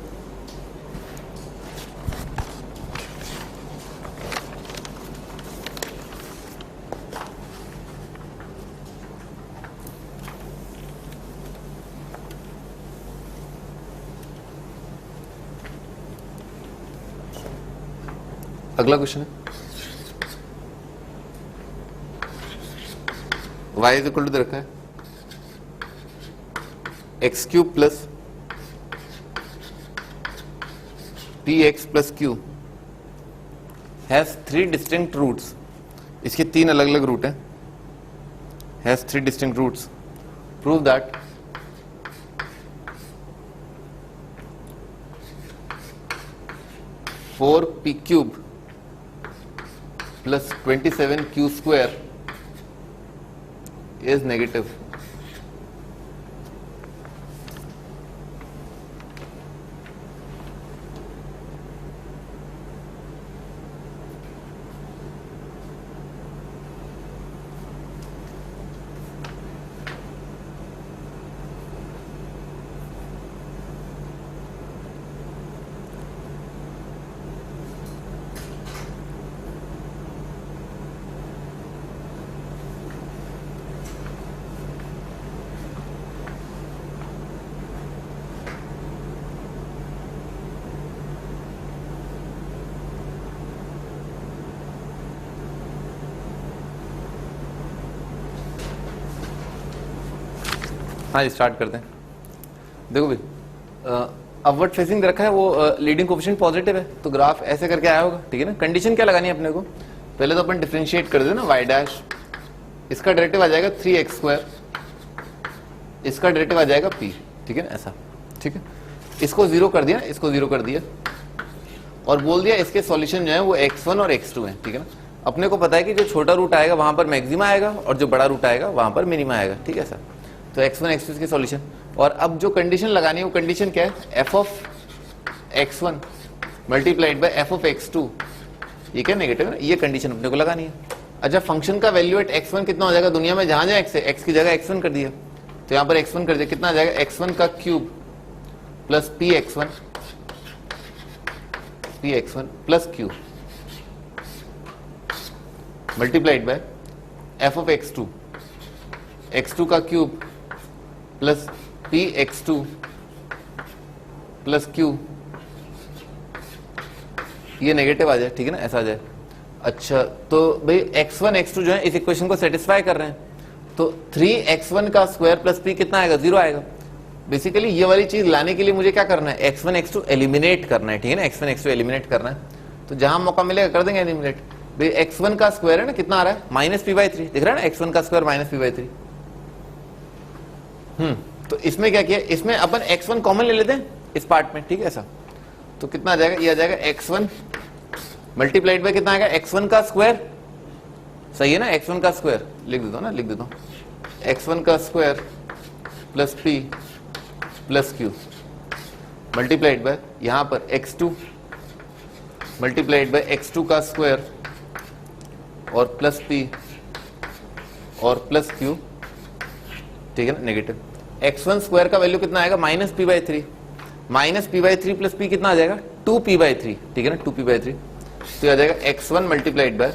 अगला क्वेश्चन है y = दे रखा है x³ + px + q has 3 distinct roots। इसके 3 अलग अलग रूट हैं, has 3 distinct roots। prove that 4p³ + 27q² is negative। हाँ स्टार्ट करते हैं। देखो भाई अपवर्ड फेसिंग रखा है, वो लीडिंग कोएफिशिएंट पॉजिटिव है, तो ग्राफ ऐसे करके आया होगा, ठीक है ना। कंडीशन क्या लगानी है अपने को, पहले तो अपन डिफरेंशिएट कर दे ना y डैश, इसका डेरिवेटिव आ जाएगा 3x², इसका डेरिवेटिव आ जाएगा p, ठीक है ना ऐसा, ठीक है। इसको 0 कर दिया, इसको 0 कर दिया और बोल दिया इसके सॉल्यूशन जो है वो x1 और x2 है, ठीक है ना। अपने को पता है कि जो छोटा रूट आएगा वहां पर मैक्सिमा आएगा और जो बड़ा रूट आएगा वहां पर मिनिमा आएगा, ठीक है सर। तो x1 x2 के सॉल्यूशन, और अब जो कंडीशन लगानी है वो कंडीशन क्या है, f of x1 multiplied bye f of x2, ये क्या नेगेटिव है, ये कंडीशन अपने को लगानी है। अच्छा फंक्शन का वैल्यू एट x1 कितना हो जाएगा, दुनिया में जहां जहां x है, x की जगह x1 कर दिया, तो यहाँ पर x1 कर दिया, कितना आ जाएगा, x1 का cube plus px1 plus q, multiplied by f of x2 का cube plus P x2 plus q, ये नेगेटिव आ जाए, ठीक है ना, ऐसा आ जाए। अच्छा तो भाई x1 x2 जो है इस इक्वेशन को सेटिस्फाई कर रहे हैं, तो 3x1 का स्क्वायर प्लस p कितना आएगा, 0 आएगा। बेसिकली ये वाली चीज लाने के लिए मुझे क्या करना है, x1 x2 एलिमिनेट करना है, ठीक है ना, x1 x2 एलिमिनेट करना है। तो जहां मौका मिलेगा कर देंगे एलिमिनेट। भाई x1 का स्क्वायर है ना, कितना आ रहा है, -p/3, दिख रहा है ना, x1 का स्क्वायर -p/3। तो इसमें क्या किया, इसमें अपन x1 कॉमन ले लेते हैं इस पार्ट में, ठीक है ऐसा। तो कितना आ जाएगा, ये आ जाएगा x1 मल्टीप्लाइड बाय कितना आएगा, x1 का स्क्वायर, सही है ना, x1 का स्क्वायर लिख देता हूं ना, लिख देता हूं, x1 का square plus p plus q multiplied by यहां पर x2 मल्टीप्लाइड बाय x2 का स्क्वायर और प्लस p और प्लस q, ठीक है ना, नेगेटिव। x1 स्क्वायर का वैल्यू कितना आएगा, -p/3, -p/3 प्लस p कितना आ जाएगा, 2p/3, ठीक है ना, 2p/3। तो आ जाएगा x1 मल्टीप्लाइड बाय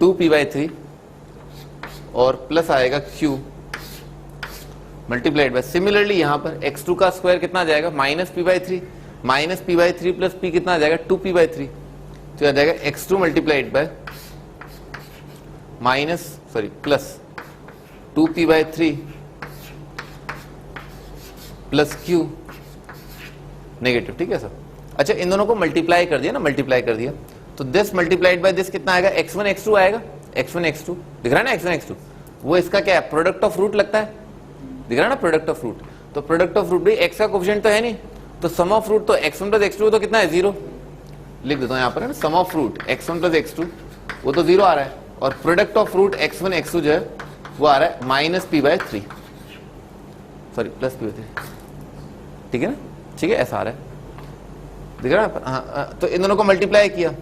2p/3 और प्लस आएगा q मल्टीप्लाइड बाय, सिमिलरली यहां पर x2 का स्क्वायर कितना आ जाएगा, -p/3 प्लस p कितना आ जाएगा, 2p/3। तो आ जाएगा x2 multiplied by plus 2p/3 plus q negative, ठीक है सर। अच्छा इन दोनों को मल्टीप्लाई कर दिया ना, मल्टीप्लाई कर दिया, तो दिस मल्टीप्लाइड बाय दिस कितना आएगा, x1 x2 आएगा, x1 x2 दिख रहा है ना, x1 x2 वो इसका क्या है, प्रोडक्ट ऑफ रूट लगता है, दिख रहा है ना, प्रोडक्ट ऑफ रूट। तो प्रोडक्ट ऑफ रूट भी x का कोफिशिएंट तो है नहीं, तो सम ऑफ रूट तो x1 प्लस x2 तो कितना है, 0 लिख देता हूं यहां पर, है ना, सम of root x1 plus x2 वो तो 0 आ रहा है, और product of root x1 x2 जो है वो आ रहा है -p/3, सॉरी प्लस p/3, ठीक है ना, ठीक है, ऐसा आ रहा है, दिख रहा है। हाँ, तो इन दोनों को मल्टीप्लाई किया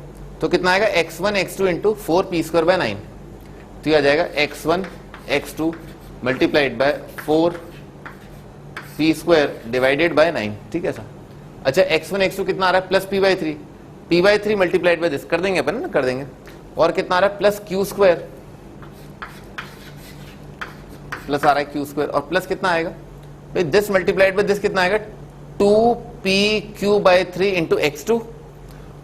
तो कितना आएगा, x1 x2 इंटू 4p²/9, तो ये आ जाएगा x1 x2 multiplied by 4p² divided by 9, ठीक है सर। अच्छा x1 x2 कितना आ रहा है, plus p/3, p/3 multiplied by this कर देंगे अपन ना, कर देंगे, और कितना आ रहा है, प्लस q², प्लस आ रहा है q², और प्लस कितना आएगा भाई, दिस मल्टीप्लाइड बाय दिस कितना आएगा, 2pq/3 इंटू x2,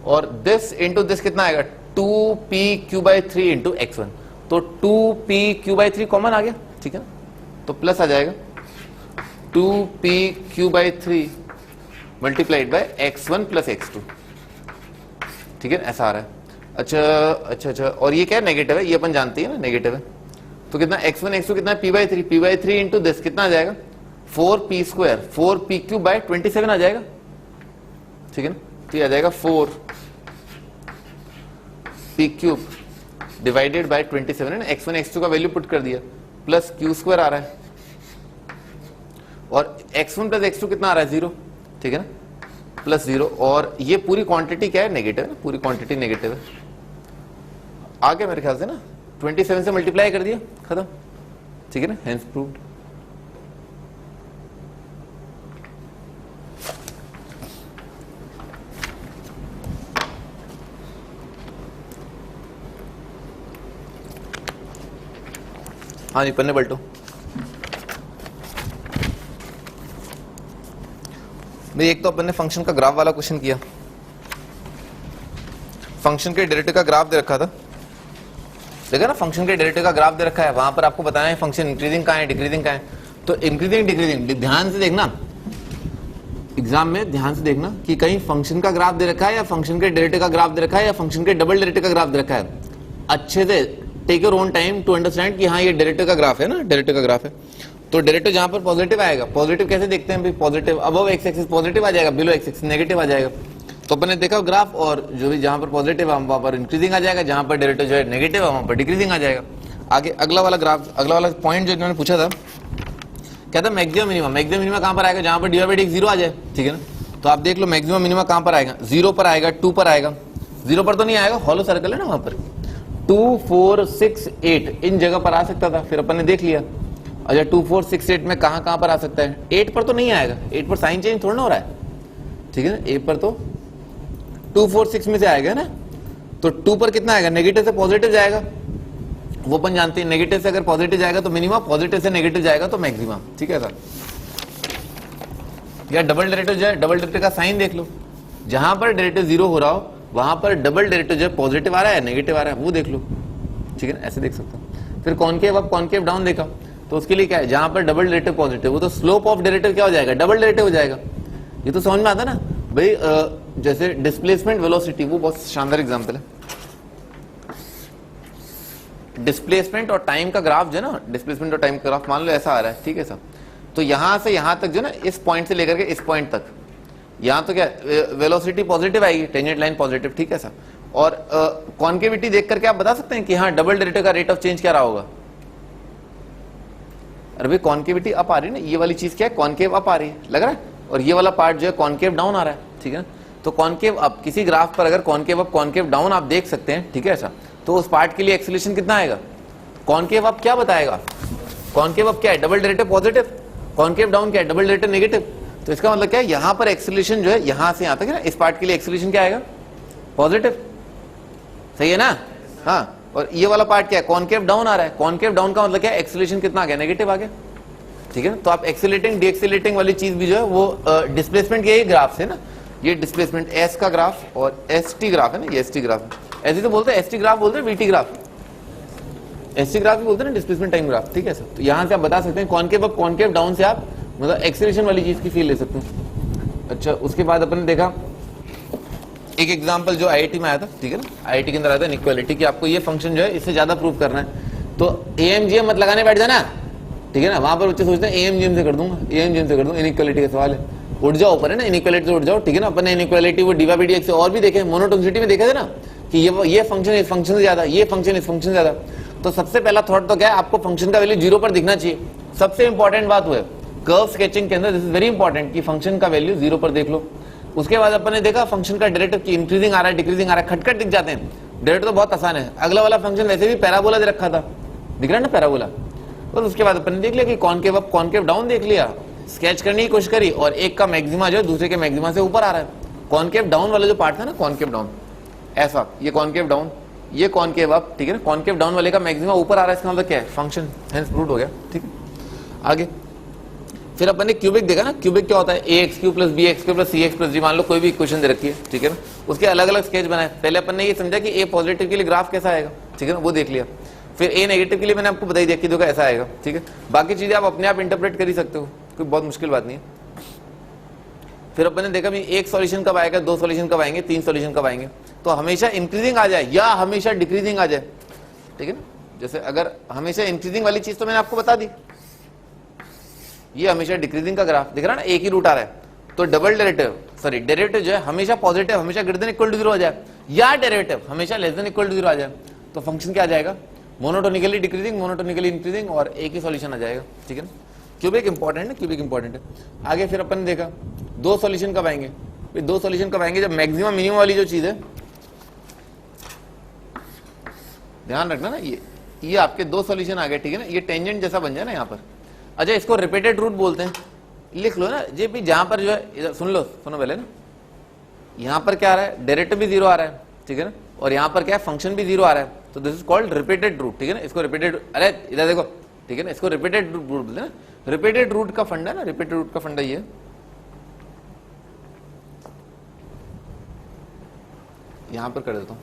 और दिस इंटू दिस कितना आएगा, 2pq/3 इंटू x1, तो 2pq/3 कॉमन आ गया, ठीक है ना, तो प्लस आ जाएगा 2pq/3 multiplied by x1 plus x2, ठीक है, ऐसा आ रहा है। अच्छा, और ये क्या है, नेगेटिव है, ये अपन जानते हैं ना, नेगेटिव है, तो कितना x1 x2 कितना है, p/3 इंटू दिस कितना आ जाएगा, 4p² 4pq/27 आ जाएगा, ठीक है ना, तो ये आ जाएगा 4p³ डिवाइडेड बाय 27, है ना, x1 x2 का वैल्यू पुट कर दिया, प्लस q² आ रहा है, और x1 प्लस x2 कितना आ रहा है, 0, ठीक है ना, प्लस 0, और ये पूरी क्वांटिटी क्या है, नेगेटिव है ना, पूरी क्वांटिटी नेगेटिव है। आ गया मेरे ख्याल से ना, 27 से मल्टीप्लाई कर दिया, खत्म, ठीक है ना, हेंस प्रूव्ड। हाँ जी, पन्ने पलटो। भाई एक तो अपन ने फंक्शन का ग्राफ वाला क्वेश्चन किया, फंक्शन के डेरिवेटिव का ग्राफ दे रखा था, देखा ना, फंक्शन के डेरिवेटिव का ग्राफ दे रखा है, वहां पर आपको बताना है फंक्शन इंक्रीजिंग कहाँ है, डिक्रीजिंग कहाँ है। तो इंक्रीजिंग डिक्रीजिंग ध्यान से देखना, एग्जाम में ध्यान से देखना कि कहीं फंक्शन का ग्राफ दे रखा है या फंक्शन के डेरिवेटिव का ग्राफ दे रखा है या फंक्शन के डबल डेरिवेटिव का ग्राफ दे रखा है। अच्छे से take your own time to understand कि हाँ ये डेरिवेटिव का ग्राफ है ना, डेरिवेटिव का ग्राफ है। तो डेरिवेटिव जहां पर पॉजिटिव आएगा, पॉजिटिव कैसे देखते हैं भाई, positive above x axis positive आ जाएगा, बिलो एक्स एक्सिस नेगेटिव आ जाएगा। तो अपन ने देखा ग्राफ, और जो भी जहां पर पॉजिटिव है वहां पर इंक्रीजिंग आ जाएगा, जहां पर डेरिवेटिव जो है नेगेटिव है वहां पर डिक्रीजिंग आ जाएगा। आगे अगला वाला ग्राफ, अगला वाला पॉइंट जो इन्होंने पूछा था, क्या था, मैक्सिमम मिनिमम। मैक्सिमम मिनिमम कहां पर आएगा, जहां पर dy/dx 0 आ जाए, ठीक है ना। तो आप देख लो मैक्सिमम मिनिमम कहां पर आएगा, 0 पर आएगा, 2 पर आएगा, 0 पर तो नहीं आएगा, हॉलो सर्कल है ना वहां पर, 2 4 6 8 इन जगह पर आ सकता था, फिर अपन ने देख लिया। अच्छा 2 4 6 8 में कहां पर आ सकता है, 8 पर तो नहीं आएगा, 8 पर साइन चेंज थोड़ा ना हो रहा है, ठीक है ना। 8 पर तो 2 4 6 में से आएगा ना, तो 2 पर कितना आएगा, नेगेटिव से पॉजिटिव जाएगा, वो अपन जानते हैं नेगेटिव से अगर पॉजिटिव जाएगा तो मिनिमम, पॉजिटिव से नेगेटिव जाएगा तो मैक्सिमम, ठीक है सर। या डबल डेरिवेटिव जो है, डबल डेरिवेटिव का साइन देख लो, जहां पर डेरिवेटिव 0 हो रहा हो वहां पर डबल डेरिवेटिव जो है पॉजिटिव आ रहा है नेगेटिव आ रहा है वो देख लो, ठीक है, ऐसे देख सकते हो। फिर कॉनकेव अप कॉनकेव डाउन देखा, तो उसके लिए क्या है, जहां पर डबल डेरिवेटिव पॉजिटिव वो तो स्लोप ऑफ डेरिवेटिव क्या हो जाएगा, डबल डेरिवेटिव हो जाएगा। ये तो समझ में आता ना भाई, जैसे डिस्प्लेसमेंट वेलोसिटी, वो बहुत शानदार एग्जांपल है। डिस्प्लेसमेंट और टाइम का ग्राफ जो है ना, डिस्प्लेसमेंट और टाइम का ग्राफ मान लो ऐसा आ रहा है, ठीक है सर। तो यहां से यहां तक जो ना, इस पॉइंट से लेकर के इस पॉइंट तक, यहां तो क्या वेलोसिटी पॉजिटिव आएगी, टेंजेंट लाइन पॉजिटिव, ठीक है सर। और कॉन्केविटी देख करके आप बता सकते हैं कि हाँ डबल डेरिवेटिव का रेट ऑफ चेंज क्या रहा होगा। अरे भाई कॉन्केविटी अप आ रही है ना, ये वाली चीज क्या है, कॉन्केव अप आ रही है, लग रहा है, और ये वाला पार्ट जो है कॉन्केव डाउन आ रहा है, ठीक है। तो कॉन्केव अप, किसी ग्राफ पर अगर कॉन्केव अप कॉन्केव डाउन आप देख सकते हैं, ठीक है ऐसा, तो उस पार्ट के लिए एक्सेलरेशन कितना आएगा। कॉन्केव अप क्या बताएगा, कॉन्केव अप क्या है, double derivative positive, concave down क्या है, डबल डेरिवेटिव नेगेटिव। तो इसका मतलब क्या है, यहां पर एक्सेलरेशन जो है यहां से यहां तक है ना, इस पार्ट के लिए एक्सेलरेशन क्या आएगा, पॉजिटिव, सही है ना। हाँ, और ये वाला पार्ट क्या है, कॉन्केव डाउन आ रहा है, कॉन्केव डाउन का मतलब क्या है, एक्सेलरेशन कितना आ गया, नेगेटिव आ गया, ठीक है ना। तो आप एक्सेलरेटिंग डीएक्सेलरेटिंग वाली चीज भी जो है वो डिस्प्लेसमेंट के ग्राफ है ना, ये डिस्प्लेसमेंट एस का ग्राफ और एस टी ग्राफ है ना, ये एस टी ग्राफ है, ऐसे तो बोलते हैं एस टी ग्राफ बोलते हैं, VT graph, S T graph भी बोलते हैं ना, डिस्प्लेसमेंट टाइम ग्राफ, ठीक है सर। तो यहां से आप बता सकते हैं कॉन्केव अप कॉन्केव डाउन से आप मतलब एक्सेलरेशन वाली चीज की फील ले सकते हैं। अच्छा, उसके बाद अपन ने देखा एक एग्जांपल जो आईआईटी में आया था, ठीक है ना, आईआईटी के अंदर आया था इनइक्वालिटी की, आपको ये फंक्शन जो है इससे ज्यादा प्रूव करना है, तो एएमजीएम मत लगाने बैठ जाना, ठीक है ना। वहां पर बच्चे सोचते हैं एएमजीएम से कर दूंगा, एएमजीएम से कर दूंगा, इनइक्वालिटी का सवाल है, उठ जाओ ऊपर है ना, इनइक्वालिटी से उठ जाओ, ठीक है ना। अपन ने इनइक्वालिटी वो डीवा बी डीएक्स से और भी देखे, मोनोटोनिसिटी में देखे थे ना कि ये फंक्शन इस फंक्शन से ज्यादा, ये फंक्शन इस फंक्शन से ज्यादा। तो सबसे पहला थॉट तो क्या है, आपको फंक्शन का वैल्यू 0 पर दिखना चाहिए, सबसे इंपॉर्टेंट बात वो है कर्व स्केचिंग के अंदर, दिस इज वेरी इंपॉर्टेंट कि फंक्शन का वैल्यू 0 पर देख लो। उसके बाद अपन ने देखा फंक्शन का डेरिवेटिव की इंक्रीजिंग आ रहा है डिक्रीजिंग आ रहा है, खटखट दिख जाते हैं, डेरिवेटिव तो बहुत आसान है। अगला वाला फंक्शन वैसे भी पैराबोला दे रखा था, दिख रहा है ना पैराबोला। और उसके बाद अपन ने देख लिया कि कॉन्केव अप कॉन्केव डाउन देख लिया, स्केच करने की कोशिश करी, और एक का मैक्सिमा जो है दूसरे के मैक्सिमा से ऊपर आ रहा है। कॉन्केव डाउन वाला जो पार्ट था ना, कॉन्केव डाउन ऐसा, ये कॉन्केव डाउन, ये कॉन्केव अप, ठीक है ना। कॉन्केव डाउन वाले का मैक्सिमा ऊपर आ रहा है, इसका मतलब क्या है, फंक्शन हेंस प्रूव्ड हो गया, ठीक है। आगे फिर अपन ने क्यूबिक देखा ना, क्यूबिक क्या होता है, ax³ + bx³ + cx+d, मान लो कोई भी इक्वेशन दे रखी है, ठीक है ना, उसके अलग अलग स्केच बनाए। पहले अपन ने ये समझा कि a पॉजिटिव के लिए ग्राफ कैसा आएगा, ठीक है ना, वो देख लिया। फिर a नेगेटिव के लिए मैंने आपको बताई दिया कि देखो ऐसा आएगा, ठीक है। बाकी चीजें आप अपने आप इंटरप्रेट कर ही सकते हो, कोई बहुत मुश्किल बात नहीं है। फिर अपन ने देखा भी एक सॉल्यूशन कब आएगा, 2 सॉल्यूशन कब आएंगे, 3 सॉल्यूशन कब आएंगे। तो हमेशा इंक्रीजिंग आ जाए या हमेशा डिक्रीजिंग आ जाए, ठीक है ना। जैसे अगर हमेशा इंक्रीजिंग वाली चीज तो मैंने आपको बता दी, ये हमेशा डिक्रीजिंग का ग्राफ दिख रहा है ना, एक ही रूट आ रहा है, तो डबल डेरिवेटिव जो है हमेशा पॉजिटिव, हमेशा ग्रेटर देन इक्वल टू 0 आ जाए, या डेरिवेटिव हमेशा लेस देन इक्वल टू 0 आ जाए, तो फंक्शन क्या आ जाएगा, मोनोटोनिकली डिक्रीजिंग, मोनोटोनिकली इंक्रीजिंग, और एक ही सॉल्यूशन आ जाएगा, ठीक है ना। क्यूबिक इंपॉर्टेंट है, क्यूबिक इंपॉर्टेंट है। आगे फिर अपन ने देखा 2 सॉल्यूशन कब आएंगे, 2 सॉल्यूशन कब आएंगे, जब मैक्सिमम मिनिमम वाली जो चीज है, ध्यान रखना ना, ये आपके 2 सॉल्यूशन आ गए, ठीक है ना, ये टेंजेंट जैसा बन जाए ना यहाँ पर। अच्छा, इसको रिपीटेड रूट बोलते हैं, लिख लो ना जे भी, जहां पर जो है इधर सुन लो, सुनो पहले ना, यहां पर क्या आ रहा है, डेरिवेटिव भी 0 आ रहा है, ठीक है ना, और यहां पर क्या है, फंक्शन भी 0 आ रहा है, तो this is called repeated root, ठीक है ना। इसको रिपीटेड, अरे इधर देखो, ठीक है ना, इसको रिपीटेड रूट बोलते हैं ना। रिपीटेड रूट का फंडा ना, रिपीटेड रूट का फंडा ये, यहां पर कर देता हूं।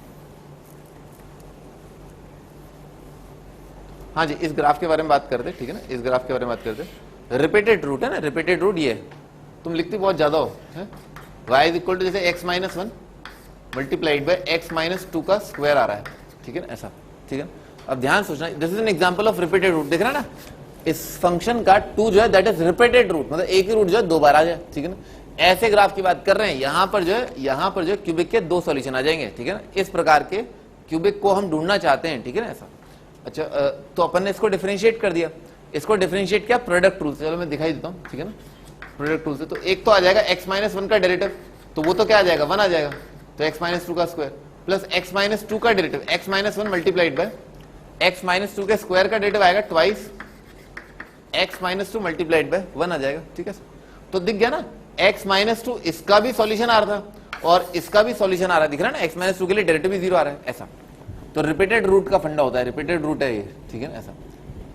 हाँ जी, इस ग्राफ के बारे में बात करते, ठीक है ना, इस ग्राफ के बारे में बात करते। रिपीटेड रूट है ना, रिपीटेड रूट ये तुम लिखती बहुत ज्यादा हो, y = जैसे x - 1 मल्टीप्लाइड बाय x - 2 का स्क्वायर आ रहा है, ठीक है ना, ऐसा, ठीक है। अब ध्यान सोचना, this is an example of repeated root, देख रहा है ना, इस फंक्शन का 2 जो है दैट इज रिपीटेड रूट, मतलब एक ही रूट जो है 2 बार आ जाए, ठीक है ना। ऐसे ग्राफ की बात कर रहे हैं, यहां पर जो है क्यूबिक के 2 सॉल्यूशन आ जाएंगे, ठीक है ना। इस प्रकार के क्यूबिक को हम ढूंढना चाहते हैं, ठीक है ना, ऐसा। अच्छा, तो अपन ने इसको डिफरेंशिएट कर दिया, इसको डिफरेंशिएट किया प्रोडक्ट रूल से, चलो मैं दिखाई देता हूं, ठीक है ना, प्रोडक्ट रूल से। तो एक तो आ जाएगा x - 1 का डेरिवेटिव, तो वो तो क्या आ जाएगा, 1 आ जाएगा, तो x - 2 का स्क्वायर प्लस x - 2 का derivative, x - 1 multiplied by x - 2 के स्क्वायर का डेरिवेटिव आएगा ट्वाइस x - 2 मल्टीप्लाइड बाय 1 आ जाएगा, ठीक है। तो दिख गया ना, x - 2 इसका भी सॉल्यूशन आ रहा था, और इसका भी सॉल्यूशन आ रहा है, दिख रहा है ना, x माइनस 2 के लिए डेरिवेटिव भी 0 आ रहा है, ऐसा। तो रिपीटेड रूट का फंडा होता है, रिपीटेड रूट है ये, ठीक है ना, ऐसा।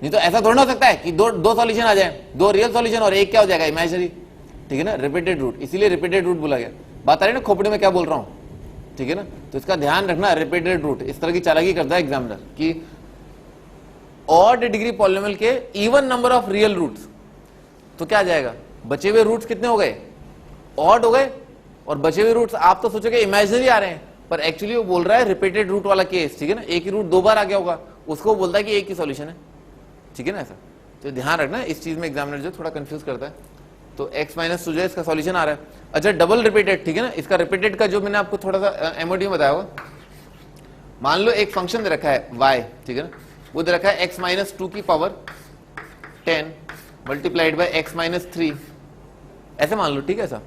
नहीं तो ऐसा थोड़ा हो सकता है कि दो सॉल्यूशन आ जाए, दो रियल सॉल्यूशन और एक क्या हो जाएगा, इमेजिनरी, ठीक है ना, रिपीटेड रूट, इसीलिए रिपीटेड रूट बोला गया। बात आ रही है ना खोपड़ी में क्या बोल रहा हूं, ठीक है ना। तो इसका ध्यान रखना, रिपीटेड रूट इस तरह की चालाकी करता है एग्जामिनर कि ऑड डिग्री पॉलिनोमियल के even number of real roots, तो क्या आ जाएगा, बचे हुए रूट्स कितने हो गए, ऑड हो गए, और बचे हुए रूट्स आप तो सोचोगे इमेजिनरी आ रहे हैं, पर एक्चुअली वो बोल रहा है रिपीटेड रूट वाला केस, ठीक है ना, एक ही रूट 2 बार आ गया होगा, उसको बोलता है कि एक ही सॉल्यूशन है, ठीक है ना, ऐसा। तो ध्यान रखना, इस चीज में एग्जामिनर जो थोड़ा कंफ्यूज करता है। तो x माइनस 2 जो है इसका सॉल्यूशन आ रहा है। अच्छा डबल रिपीटेड, ठीक है ना, इसका रिपीटेड का जो मैंने आपको थोड़ा सा एमओडी में बताया होगा, मान लो एक फंक्शन दे रखा है y, ठीक है ना, वो दे रखा है x माइनस 2 की power 10 multiplied by x minus 3, ऐसे मान लो, ठीक है ऐसा।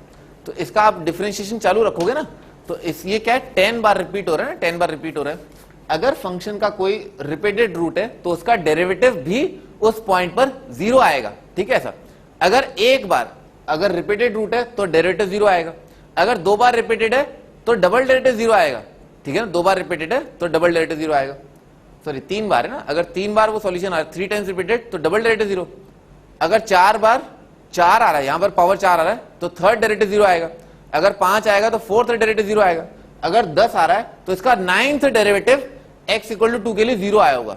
तो इसका आप डिफरेंशिएशन चालू रखोगे ना, तो इस ये क्या है, 10 बार रिपीट हो रहा है ना, 10 बार रिपीट हो रहा है। अगर फंक्शन का कोई रिपीटेड रूट है तो उसका डेरिवेटिव भी उस पॉइंट पर 0 आएगा, ठीक है ऐसा। अगर एक बार अगर रिपीटेड रूट है तो डेरिवेटिव 0 आएगा, अगर 2 बार रिपीटेड है तो डबल डेरिवेटिव 0 आएगा, ठीक है ना, 2 बार रिपीटेड है तो डबल डेरिवेटिव 0 आएगा, सॉरी 3 बार है ना, अगर 3 बार वो सॉल्यूशन आ रहा है, 3 टाइम्स रिपीटेड तो डबल डेरिवेटिव 0, अगर 4 बार 4 आ रहा है, यहां पर पावर 4 आ रहा है तो थर्ड डेरिवेटिव 0 आएगा, अगर 5 आएगा तो फोर्थ डेरिवेटिव 0 आएगा, अगर 10 आ रहा है तो इसका 9th derivative x equal to 2 के लिए 0 आया होगा,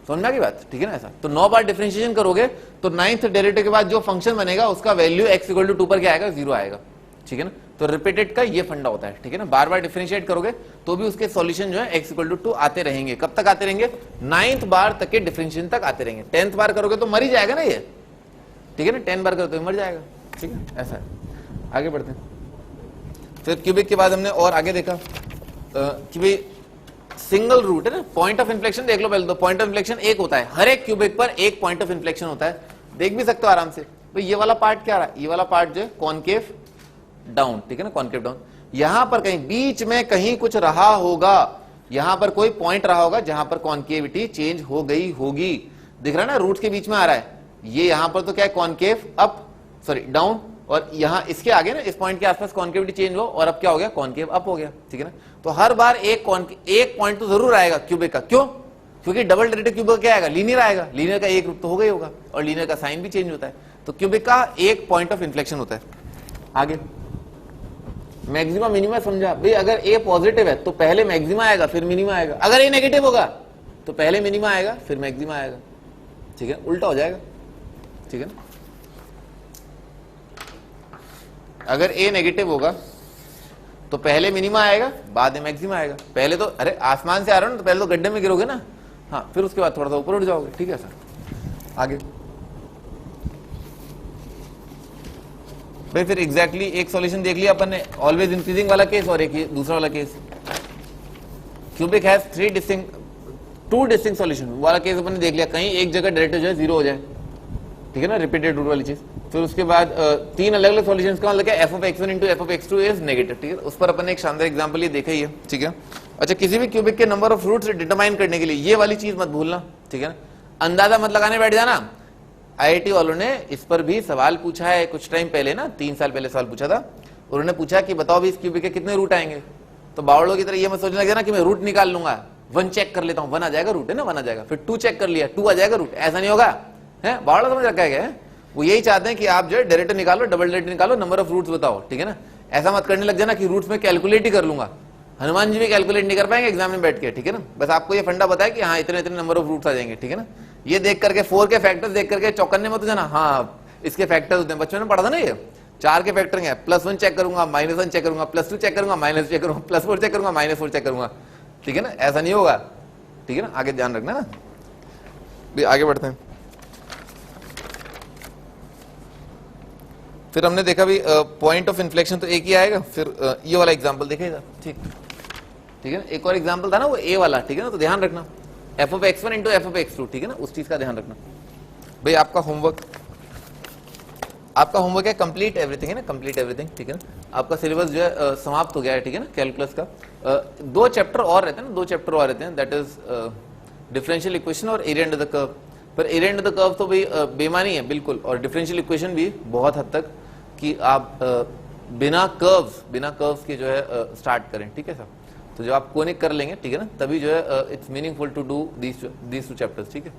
समझ में आ गई बात, ठीक है ना ऐसा। तो 9 बार डिफरेंशिएशन करोगे तो 9th डेरिवेटिव के बाद जो फंक्शन बनेगा उसका वैल्यू x इक्वल टू 2 पर क्या आएगा, 0 आएगा, ठीक है ना। तो रिपीटेड का ये फंडा होता है, ठीक है ना, बार बार डिफरेंशिएट करोगे तो भी उसके सॉल्यूशन जो है x इक्वल टू 2 आते रहेंगे। कब तक आते रहेंगे, 9th बार तक के डिफरेंशिएशन तक आते रहेंगे। 10th बार करोगे तो मर ही जाएगा ना ये, ठीक है ना, 10 बार करोगे तो मर जाएगा, ठीक है ऐसा है। आगे बढ़ते हैं। फिर क्यूबिक के बाद हमने और आगे देखा कि भाई सिंगल रूट है ना, पॉइंट ऑफ इन्फ्लेक्शन देख लो पहले तो। पॉइंट ऑफ इन्फ्लेक्शन एक होता है, हर एक क्यूबिक पर एक पॉइंट ऑफ इन्फ्लेक्शन होता है, देख भी सकते हो आराम से। भाई ये वाला पार्ट क्या रहा है, ये वाला पार्ट जो है कॉनकेव डाउन, ठीक है ना, कॉनकेव डाउन। यहां पर कहीं बीच में कहीं कुछ रहा होगा, यहां पर कोई पॉइंट रहा होगा जहां पर कॉनकेविटी चेंज हो गई होगी, दिख रहा है ना, रूट के बीच में आ रहा है ये, यहां पर तो क्या है कॉनकेव अप, सॉरी डाउन, और यहां इसके आगे ना इस पॉइंट के आसपास कॉनकेविटी चेंज हो और अब क्या हो गया, कॉनकेव अप हो गया, ठीक है ना। तो हर बार एक पॉइंट तो जरूर आएगा क्यूबिक का, क्यों, क्योंकि डबल डेरिवेटिव क्यूबिक क्या आएगा, लीनियर आएगा, लीनियर का एक रूप तो होगा ही होगा, और लीनियर का साइन भी चेंज होता है, तो क्यूबिक का एक पॉइंट ऑफ इन्फ्लेक्शन होता है। आगे मैक्सिमा मिनिमा समझा, भाई अगर ए पॉजिटिव है तो पहले मैक्सिमा आएगा फिर मिनिमा आएगा, अगर ए नेगेटिव होगा तो पहले मिनिमा आएगा फिर मैक्सिमा आएगा, ठीक है, उल्टा हो जाएगा, ठीक है ना। अगर ए नेगेटिव होगा तो पहले मिनिमा आएगा बाद में मैक्सिमा आएगा, पहले तो अरे आसमान से आ रहा हो ना तो पहले तो गड्ढे में गिरोगे ना, हाँ फिर उसके बाद थोड़ा सा ऊपर उठ जाओगे, ठीक है सर। आगे भाई फिर एग्जैक्टली एक सॉल्यूशन देख लिया अपन ने, ऑलवेज इंक्रीजिंग वाला केस और एक दूसरा वाला case. Cubic has two distinct solution वाला केस अपन ने देख लिया, कहीं एक जगह डेरिवेटिव जो है 0 हो जाए, ठीक है ना, रिपीटेड रूट वाली चीज। फिर उसके बाद 3 अलग अलग सॉल्यूशंस का मतलब f of x1 into f of x2 is negative, ठीक है, उस पर अपन ने एक शानदार एग्जांपल ये देखा ही है, ठीक है। अच्छा किसी भी क्यूबिक के नंबर ऑफ रूट्स डिटरमाइन करने के लिए ये वाली चीज मत भूलना, ठीक है ना, अंदाजा मत लगाने बैठ जाना। आईआईटी वालों ने इस पर भी सवाल पूछा है कुछ टाइम पहले ना, 3 साल पहले सवाल पूछा था, उन्होंने पूछा कि बताओ भी इस क्यूबिक के कितने रूट आएंगे, तो बावड़ों की तरह ये मत सोचने लगे ना कि मैं रूट निकाल लूंगा, 1 चेक कर लेता हूं, 1 आ जाएगा रूट है ना, 1 आ जाएगा, फिर 2 चेक कर लिया 2 आ जाएगा रूट, ऐसा नहीं होगा, है बावड़ा समझ रखा है। वो यही चाहते हैं कि आप जो है डेरिवेटिव निकालो, डबल डेरिवेटिव निकालो, नंबर ऑफ रूट्स बताओ, ठीक है ना। ऐसा मत करने लग जाना कि रूट्स में कैलकुलेट ही कर लूंगा, हनुमान जी भी कैलकुलेट नहीं कर पाएंगे एग्जाम में बैठ के, ठीक है ना। बस आपको ये फंडा बताया कि हाँ इतने इतने नंबर ऑफ रूट्स आ जाएंगे, ठीक है ना। ये देख करके 4 के फैक्टर्स देख करके चौकन्ने मत जाना, हाँ इसके फैक्टर्स होते हैं, बच्चों ने पढ़ा था ना ये 4 के फैक्टर है, +1 चेक करूंगा, -1 चेक करूंगा, +2 चेक करूंगा, -2 चेक करूंगा, +4 चेक करूंगा, -4 चेक करूंगा, ठीक है ना, ऐसा नहीं होगा, ठीक है ना। आगे ध्यान रखना ना, भी आगे बढ़ते हैं। फिर हमने देखा भी पॉइंट ऑफ इन्फ्लेक्शन तो एक ही आएगा, फिर ये वाला एग्जांपल देखेगा, ठीक ठीक है ना। एक और एग्जांपल था ना वो ए वाला, ठीक है ना, तो ध्यान रखना f of x1 into f of x2, ठीक है ना, उस चीज का ध्यान रखना। भाई आपका होमवर्क है कंप्लीट एवरीथिंग, है ना, कंप्लीट एवरीथिंग, ठीक है ना। आपका सिलेबस जो है समाप्त हो गया है, ठीक है ना, कैलकुलस का। 2 चैप्टर और रहते हैं ना, 2 चैप्टर और रहते हैं, दैट इज डिफरेंशियल इक्वेशन और एरिया अंडर द कर्व। पर एरिया अंडर द कर्व तो भाई बेमानी है बिल्कुल, और डिफरेंशियल इक्वेशन भी बहुत हद तक कि आप बिना कर्व्स के जो है स्टार्ट करें, ठीक है सर। तो जब आप कोनिक कर लेंगे, ठीक है ना, तभी जो है it's meaningful to do these two chapters, ठीक है।